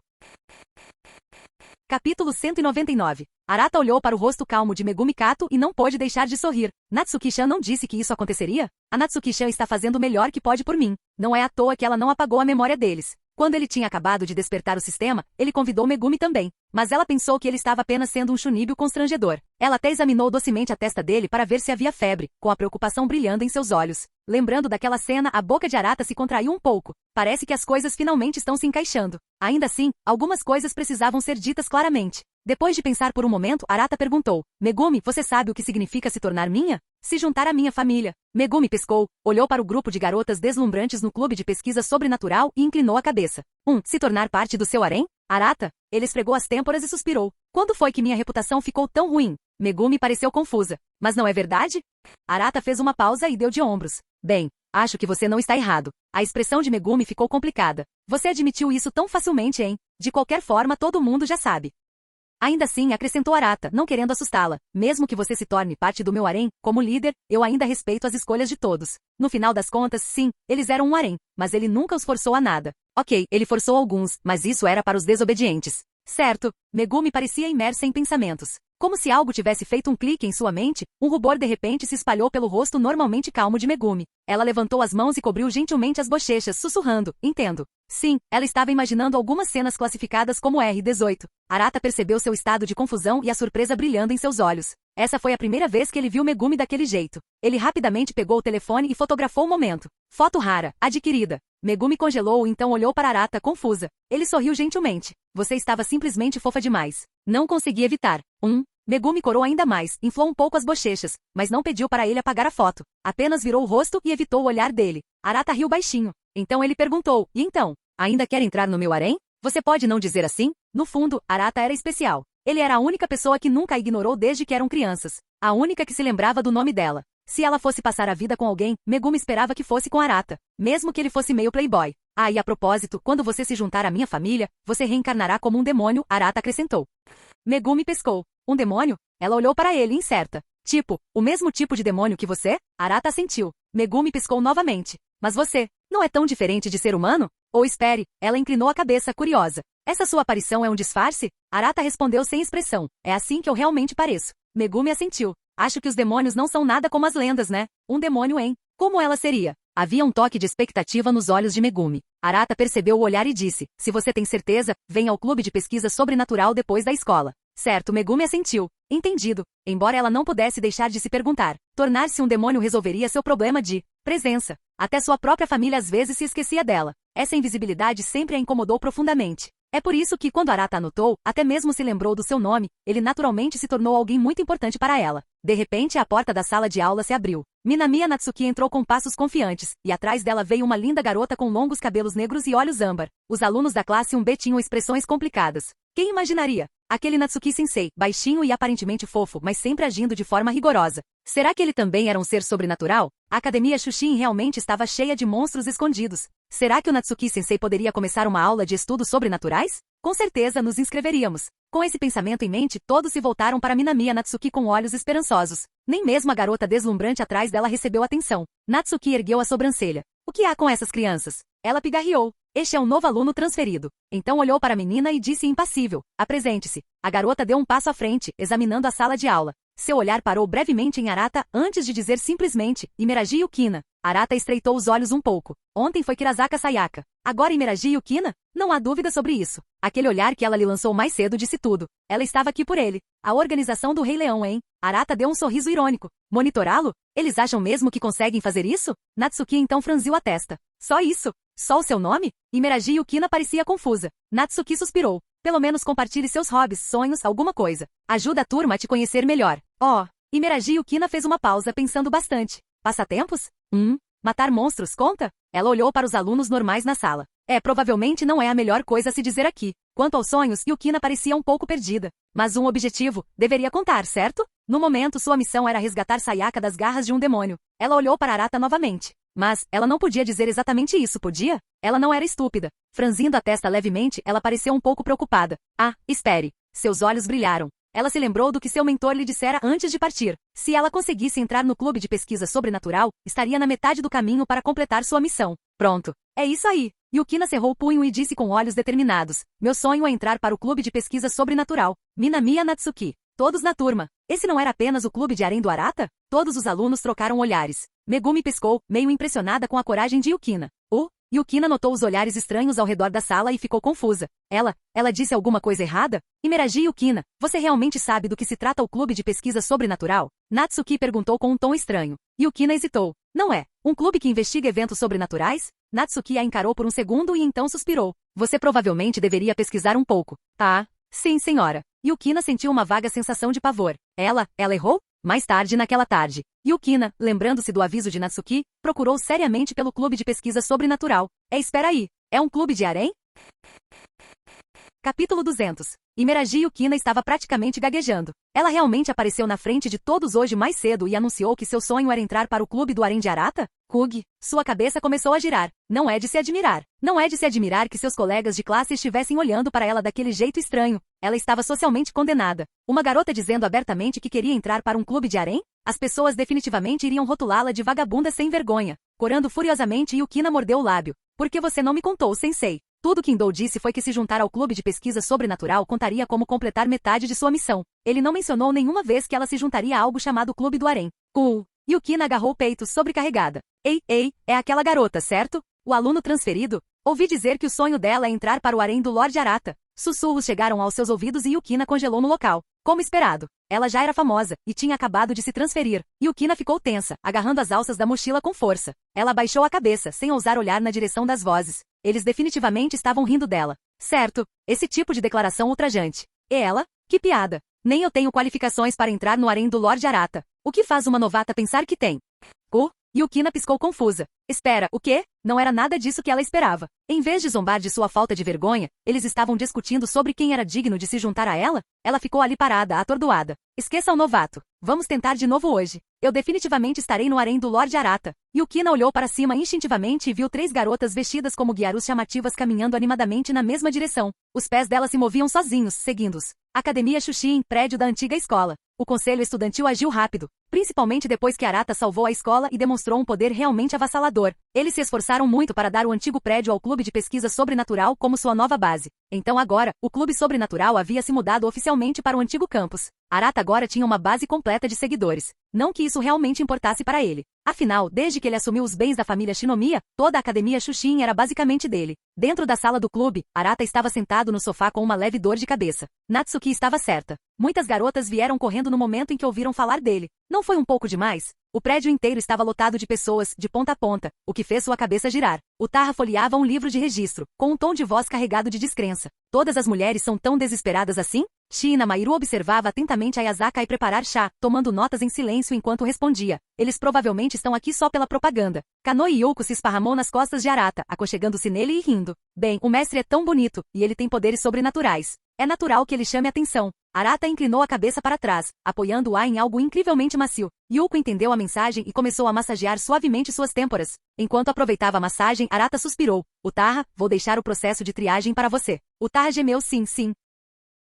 Capítulo 199. Arata olhou para o rosto calmo de Megumi Kato e não pôde deixar de sorrir. Natsuki-chan não disse que isso aconteceria? A Natsuki-chan está fazendo o melhor que pode por mim. Não é à toa que ela não apagou a memória deles. Quando ele tinha acabado de despertar o sistema, ele convidou Megumi também. Mas ela pensou que ele estava apenas sendo um chuníbio constrangedor. Ela até examinou docemente a testa dele para ver se havia febre, com a preocupação brilhando em seus olhos. Lembrando daquela cena, a boca de Arata se contraiu um pouco. Parece que as coisas finalmente estão se encaixando. Ainda assim, algumas coisas precisavam ser ditas claramente. Depois de pensar por um momento, Arata perguntou. Megumi, você sabe o que significa se tornar minha? Se juntar à minha família. Megumi piscou, olhou para o grupo de garotas deslumbrantes no clube de pesquisa sobrenatural e inclinou a cabeça. Se tornar parte do seu harém? Arata? Ele esfregou as têmporas e suspirou. Quando foi que minha reputação ficou tão ruim? Megumi pareceu confusa. Mas não é verdade? Arata fez uma pausa e deu de ombros. Bem, acho que você não está errado. A expressão de Megumi ficou complicada. Você admitiu isso tão facilmente, hein? De qualquer forma, todo mundo já sabe. Ainda assim, acrescentou Arata, não querendo assustá-la. Mesmo que você se torne parte do meu harém, como líder, eu ainda respeito as escolhas de todos. No final das contas, sim, eles eram um harém, mas ele nunca os forçou a nada. Ok, ele forçou alguns, mas isso era para os desobedientes. Certo, Megumi parecia imersa em pensamentos. Como se algo tivesse feito um clique em sua mente, um rubor de repente se espalhou pelo rosto normalmente calmo de Megumi. Ela levantou as mãos e cobriu gentilmente as bochechas, sussurrando, entendo. Sim, ela estava imaginando algumas cenas classificadas como R18. Arata percebeu seu estado de confusão e a surpresa brilhando em seus olhos. Essa foi a primeira vez que ele viu Megumi daquele jeito. Ele rapidamente pegou o telefone e fotografou o momento. Foto rara, adquirida. Megumi congelou e então olhou para Arata confusa. Ele sorriu gentilmente. Você estava simplesmente fofa demais. Não consegui evitar. Megumi corou ainda mais, inflou um pouco as bochechas, mas não pediu para ele apagar a foto. Apenas virou o rosto e evitou o olhar dele. Arata riu baixinho. Então ele perguntou, e então? Ainda quer entrar no meu harém? Você pode não dizer assim? No fundo, Arata era especial. Ele era a única pessoa que nunca a ignorou desde que eram crianças. A única que se lembrava do nome dela. Se ela fosse passar a vida com alguém, Megumi esperava que fosse com Arata. Mesmo que ele fosse meio playboy. Ah, e a propósito, quando você se juntar à minha família, você reencarnará como um demônio, Arata acrescentou. Megumi pescou. Um demônio? Ela olhou para ele, incerta. Tipo, o mesmo tipo de demônio que você? Arata assentiu. Megumi piscou novamente. Mas você, não é tão diferente de ser humano? Ou espere, ela inclinou a cabeça, curiosa. Essa sua aparição é um disfarce? Arata respondeu sem expressão. É assim que eu realmente pareço. Megumi assentiu. Acho que os demônios não são nada como as lendas, né? Um demônio, hein? Como ela seria? Havia um toque de expectativa nos olhos de Megumi. Arata percebeu o olhar e disse, se você tem certeza, venha ao clube de pesquisa sobrenatural depois da escola. Certo, Megumi assentiu. Entendido. Embora ela não pudesse deixar de se perguntar, tornar-se um demônio resolveria seu problema de presença. Até sua própria família às vezes se esquecia dela. Essa invisibilidade sempre a incomodou profundamente. É por isso que, quando Arata anotou, até mesmo se lembrou do seu nome, ele naturalmente se tornou alguém muito importante para ela. De repente, a porta da sala de aula se abriu. Minamiya Natsuki entrou com passos confiantes, e atrás dela veio uma linda garota com longos cabelos negros e olhos âmbar. Os alunos da classe 1B tinham expressões complicadas. Quem imaginaria? Aquele Natsuki-sensei, baixinho e aparentemente fofo, mas sempre agindo de forma rigorosa. Será que ele também era um ser sobrenatural? A Academia Shushin realmente estava cheia de monstros escondidos. Será que o Natsuki-sensei poderia começar uma aula de estudos sobrenaturais? Com certeza nos inscreveríamos. Com esse pensamento em mente, todos se voltaram para Minamiya Natsuki com olhos esperançosos. Nem mesmo a garota deslumbrante atrás dela recebeu atenção. Natsuki ergueu a sobrancelha. O que há com essas crianças? Ela pigarreou. Este é um novo aluno transferido. Então olhou para a menina e disse impassível: apresente-se. A garota deu um passo à frente, examinando a sala de aula. Seu olhar parou brevemente em Arata antes de dizer simplesmente: Imeraji Yukina. Arata estreitou os olhos um pouco. Ontem foi Kirasaka Sayaka. Agora Imeraji Yukina? Não há dúvida sobre isso. Aquele olhar que ela lhe lançou mais cedo disse tudo. Ela estava aqui por ele. A organização do Rei Leão, hein? Arata deu um sorriso irônico. Monitorá-lo? Eles acham mesmo que conseguem fazer isso? Natsuki então franziu a testa. Só isso? Só o seu nome? Imeraji Yukina parecia confusa. Natsuki suspirou. Pelo menos compartilhe seus hobbies, sonhos, alguma coisa. Ajuda a turma a te conhecer melhor. Oh, Imeraji Yukina fez uma pausa pensando bastante. Passatempos? Matar monstros conta? Ela olhou para os alunos normais na sala. Provavelmente não é a melhor coisa a se dizer aqui. Quanto aos sonhos, Yukina parecia um pouco perdida. Mas um objetivo deveria contar, certo? No momento, sua missão era resgatar Sayaka das garras de um demônio. Ela olhou para Arata novamente. Mas, ela não podia dizer exatamente isso, podia? Ela não era estúpida. Franzindo a testa levemente, ela pareceu um pouco preocupada. Ah, espere. Seus olhos brilharam. Ela se lembrou do que seu mentor lhe dissera antes de partir. Se ela conseguisse entrar no clube de pesquisa sobrenatural, estaria na metade do caminho para completar sua missão. Pronto. É isso aí. Yukina cerrou o punho e disse com olhos determinados: meu sonho é entrar para o clube de pesquisa sobrenatural. Minamiya Natsuki. Todos na turma. Esse não era apenas o clube de harém do Arata? Todos os alunos trocaram olhares. Megumi piscou, meio impressionada com a coragem de Yukina. Yukina notou os olhares estranhos ao redor da sala e ficou confusa. Ela disse alguma coisa errada? Imeraji Yukina, você realmente sabe do que se trata o clube de pesquisa sobrenatural? Natsuki perguntou com um tom estranho. Yukina hesitou. Não é? Um clube que investiga eventos sobrenaturais? Natsuki a encarou por um segundo e então suspirou. Você provavelmente deveria pesquisar um pouco. Ah, sim, senhora. Yukina sentiu uma vaga sensação de pavor. Ela errou? Mais tarde naquela tarde, Yukina, lembrando-se do aviso de Natsuki, procurou seriamente pelo clube de pesquisa sobrenatural. Espera aí. É um clube de harém? Capítulo 200. Imeraji Yukina estava praticamente gaguejando. Ela realmente apareceu na frente de todos hoje mais cedo e anunciou que seu sonho era entrar para o clube do harém de Arata? Kugi, sua cabeça começou a girar. Não é de se admirar. Não é de se admirar que seus colegas de classe estivessem olhando para ela daquele jeito estranho. Ela estava socialmente condenada. Uma garota dizendo abertamente que queria entrar para um clube de harém? As pessoas definitivamente iriam rotulá-la de vagabunda sem vergonha. Corando furiosamente, Yukina mordeu o lábio. Por que você não me contou, sensei? Tudo que Indou disse foi que se juntar ao clube de pesquisa sobrenatural contaria como completar metade de sua missão. Ele não mencionou nenhuma vez que ela se juntaria a algo chamado clube do harém. Yukina agarrou o peito sobrecarregada. Ei, é aquela garota, certo? O aluno transferido? Ouvi dizer que o sonho dela é entrar para o harém do Lorde Arata. Sussurros chegaram aos seus ouvidos e Yukina congelou no local. Como esperado. Ela já era famosa, e tinha acabado de se transferir. Yukina ficou tensa, agarrando as alças da mochila com força. Ela abaixou a cabeça, sem ousar olhar na direção das vozes. Eles definitivamente estavam rindo dela. Certo, esse tipo de declaração ultrajante. E ela? Que piada. Nem eu tenho qualificações para entrar no harém do Lorde Arata. O que faz uma novata pensar que tem? Yukina piscou confusa. Espera, o quê? Não era nada disso que ela esperava. Em vez de zombar de sua falta de vergonha, eles estavam discutindo sobre quem era digno de se juntar a ela? Ela ficou ali parada, atordoada. Esqueça o novato. Vamos tentar de novo hoje. Eu definitivamente estarei no harém do Lorde Arata. Yukina olhou para cima instintivamente e viu 3 garotas vestidas como guiarus chamativas caminhando animadamente na mesma direção. Os pés dela se moviam sozinhos, seguindo-os. Academia Shushin, prédio da antiga escola. O conselho estudantil agiu rápido, principalmente depois que Arata salvou a escola e demonstrou um poder realmente avassalador. Eles se esforçaram muito para dar o antigo prédio ao clube de pesquisa sobrenatural como sua nova base. Então agora, o clube sobrenatural havia se mudado oficialmente para o antigo campus. Arata agora tinha uma base completa de seguidores. Não que isso realmente importasse para ele. Afinal, desde que ele assumiu os bens da família Shinomiya, toda a academia Shushin era basicamente dele. Dentro da sala do clube, Arata estava sentado no sofá com uma leve dor de cabeça. Natsuki estava certa. Muitas garotas vieram correndo no momento em que ouviram falar dele. Não foi um pouco demais? O prédio inteiro estava lotado de pessoas, de ponta a ponta, o que fez sua cabeça girar. Utarra folheava um livro de registro, com um tom de voz carregado de descrença. Todas as mulheres são tão desesperadas assim? Shina Mairu observava atentamente a Yasaka e preparar chá, tomando notas em silêncio enquanto respondia. Eles provavelmente estão aqui só pela propaganda. Kano e Yuko se esparramou nas costas de Arata, aconchegando-se nele e rindo. Bem, o mestre é tão bonito, e ele tem poderes sobrenaturais. É natural que ele chame atenção. Arata inclinou a cabeça para trás, apoiando-a em algo incrivelmente macio. Yuko entendeu a mensagem e começou a massagear suavemente suas têmporas. Enquanto aproveitava a massagem, Arata suspirou. Utarra, vou deixar o processo de triagem para você. Utarra gemeu sim, sim.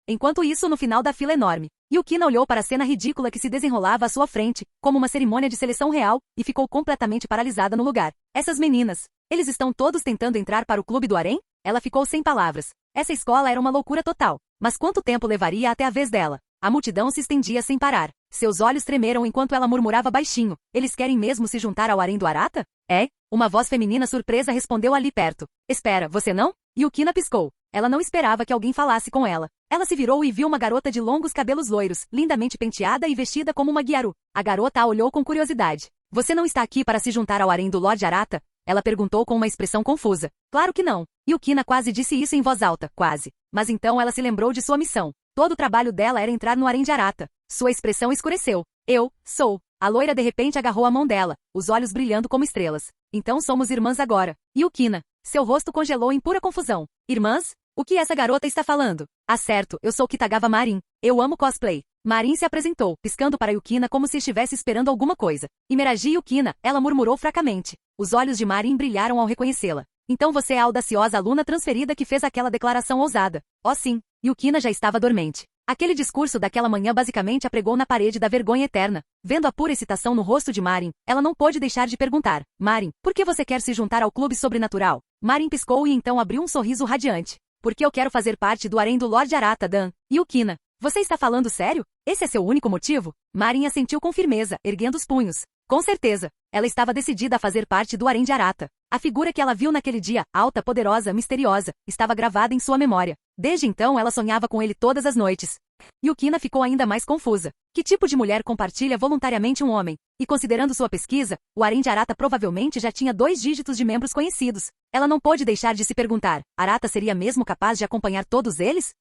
Enquanto isso, no final da fila enorme, Yukina olhou para a cena ridícula que se desenrolava à sua frente, como uma cerimônia de seleção real, e ficou completamente paralisada no lugar. Essas meninas, eles estão todos tentando entrar para o clube do harém? Ela ficou sem palavras. Essa escola era uma loucura total. Mas quanto tempo levaria até a vez dela? A multidão se estendia sem parar. Seus olhos tremeram enquanto ela murmurava baixinho. Eles querem mesmo se juntar ao harém do Arata? É? Uma voz feminina surpresa respondeu ali perto. Espera, você não? Yukina piscou. Ela não esperava que alguém falasse com ela. Ela se virou e viu uma garota de longos cabelos loiros, lindamente penteada e vestida como uma Gyaru. A garota a olhou com curiosidade. Você não está aqui para se juntar ao harém do Lord Arata? Ela perguntou com uma expressão confusa. Claro que não. Yukina quase disse isso em voz alta, quase. Mas então ela se lembrou de sua missão. Todo o trabalho dela era entrar no harém de Arata. Sua expressão escureceu. Eu sou. A loira de repente agarrou a mão dela, os olhos brilhando como estrelas. Então somos irmãs agora. Yukina. Seu rosto congelou em pura confusão. Irmãs? O que essa garota está falando? Ah, certo, eu sou Kitagawa Marin. Eu amo cosplay. Marin se apresentou, piscando para Yukina como se estivesse esperando alguma coisa. Imeragi Yukina, ela murmurou fracamente. Os olhos de Marin brilharam ao reconhecê-la. Então você é a audaciosa aluna transferida que fez aquela declaração ousada. Oh sim, Yukina já estava dormente. Aquele discurso daquela manhã basicamente a pregou na parede da vergonha eterna. Vendo a pura excitação no rosto de Marin, ela não pôde deixar de perguntar. Marin, por que você quer se juntar ao clube sobrenatural? Marin piscou e então abriu um sorriso radiante. Porque eu quero fazer parte do harém do Lord Arata, Dan. Yukina, você está falando sério? Esse é seu único motivo? Marin assentiu com firmeza, erguendo os punhos. Com certeza. Ela estava decidida a fazer parte do harém de Arata. A figura que ela viu naquele dia, alta, poderosa, misteriosa, estava gravada em sua memória. Desde então ela sonhava com ele todas as noites. Yukina ficou ainda mais confusa. Que tipo de mulher compartilha voluntariamente um homem? E considerando sua pesquisa, o harém de Arata provavelmente já tinha 2 dígitos de membros conhecidos. Ela não pôde deixar de se perguntar, Arata seria mesmo capaz de acompanhar todos eles?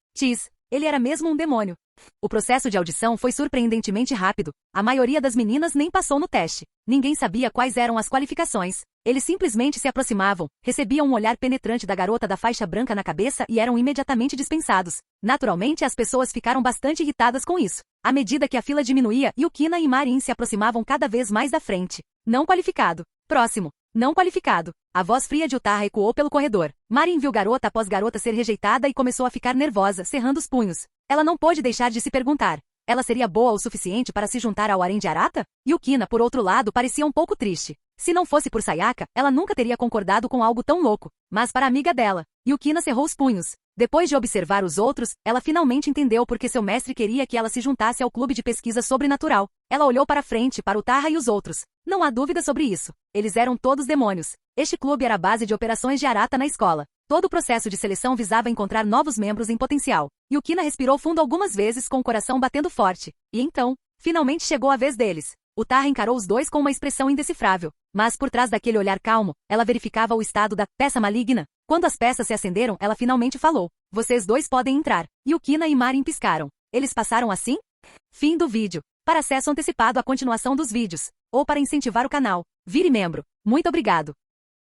Ele era mesmo um demônio. O processo de audição foi surpreendentemente rápido. A maioria das meninas nem passou no teste. Ninguém sabia quais eram as qualificações. Eles simplesmente se aproximavam, recebiam um olhar penetrante da garota da faixa branca na cabeça e eram imediatamente dispensados. Naturalmente, as pessoas ficaram bastante irritadas com isso. À medida que a fila diminuía, Yukina e Marin se aproximavam cada vez mais da frente. Não qualificado. Próximo. Não qualificado. A voz fria de Utarra ecoou pelo corredor. Marin viu garota após garota ser rejeitada e começou a ficar nervosa, cerrando os punhos. Ela não pôde deixar de se perguntar. Ela seria boa o suficiente para se juntar ao harém de Arata? Yukina, por outro lado, parecia um pouco triste. Se não fosse por Sayaka, ela nunca teria concordado com algo tão louco. Mas para a amiga dela, Yukina cerrou os punhos. Depois de observar os outros, ela finalmente entendeu por que seu mestre queria que ela se juntasse ao clube de pesquisa sobrenatural. Ela olhou para frente, para Utarra e os outros. Não há dúvida sobre isso. Eles eram todos demônios. Este clube era a base de operações de Arata na escola. Todo o processo de seleção visava encontrar novos membros em potencial. Yukina respirou fundo algumas vezes com o coração batendo forte. E então, finalmente chegou a vez deles. Utarra encarou os dois com uma expressão indecifrável. Mas por trás daquele olhar calmo, ela verificava o estado da peça maligna. Quando as peças se acenderam, ela finalmente falou. Vocês dois podem entrar. Yukina e Marin piscaram. Eles passaram assim? Fim do vídeo. Para acesso antecipado à continuação dos vídeos, ou para incentivar o canal, vire membro. Muito obrigado.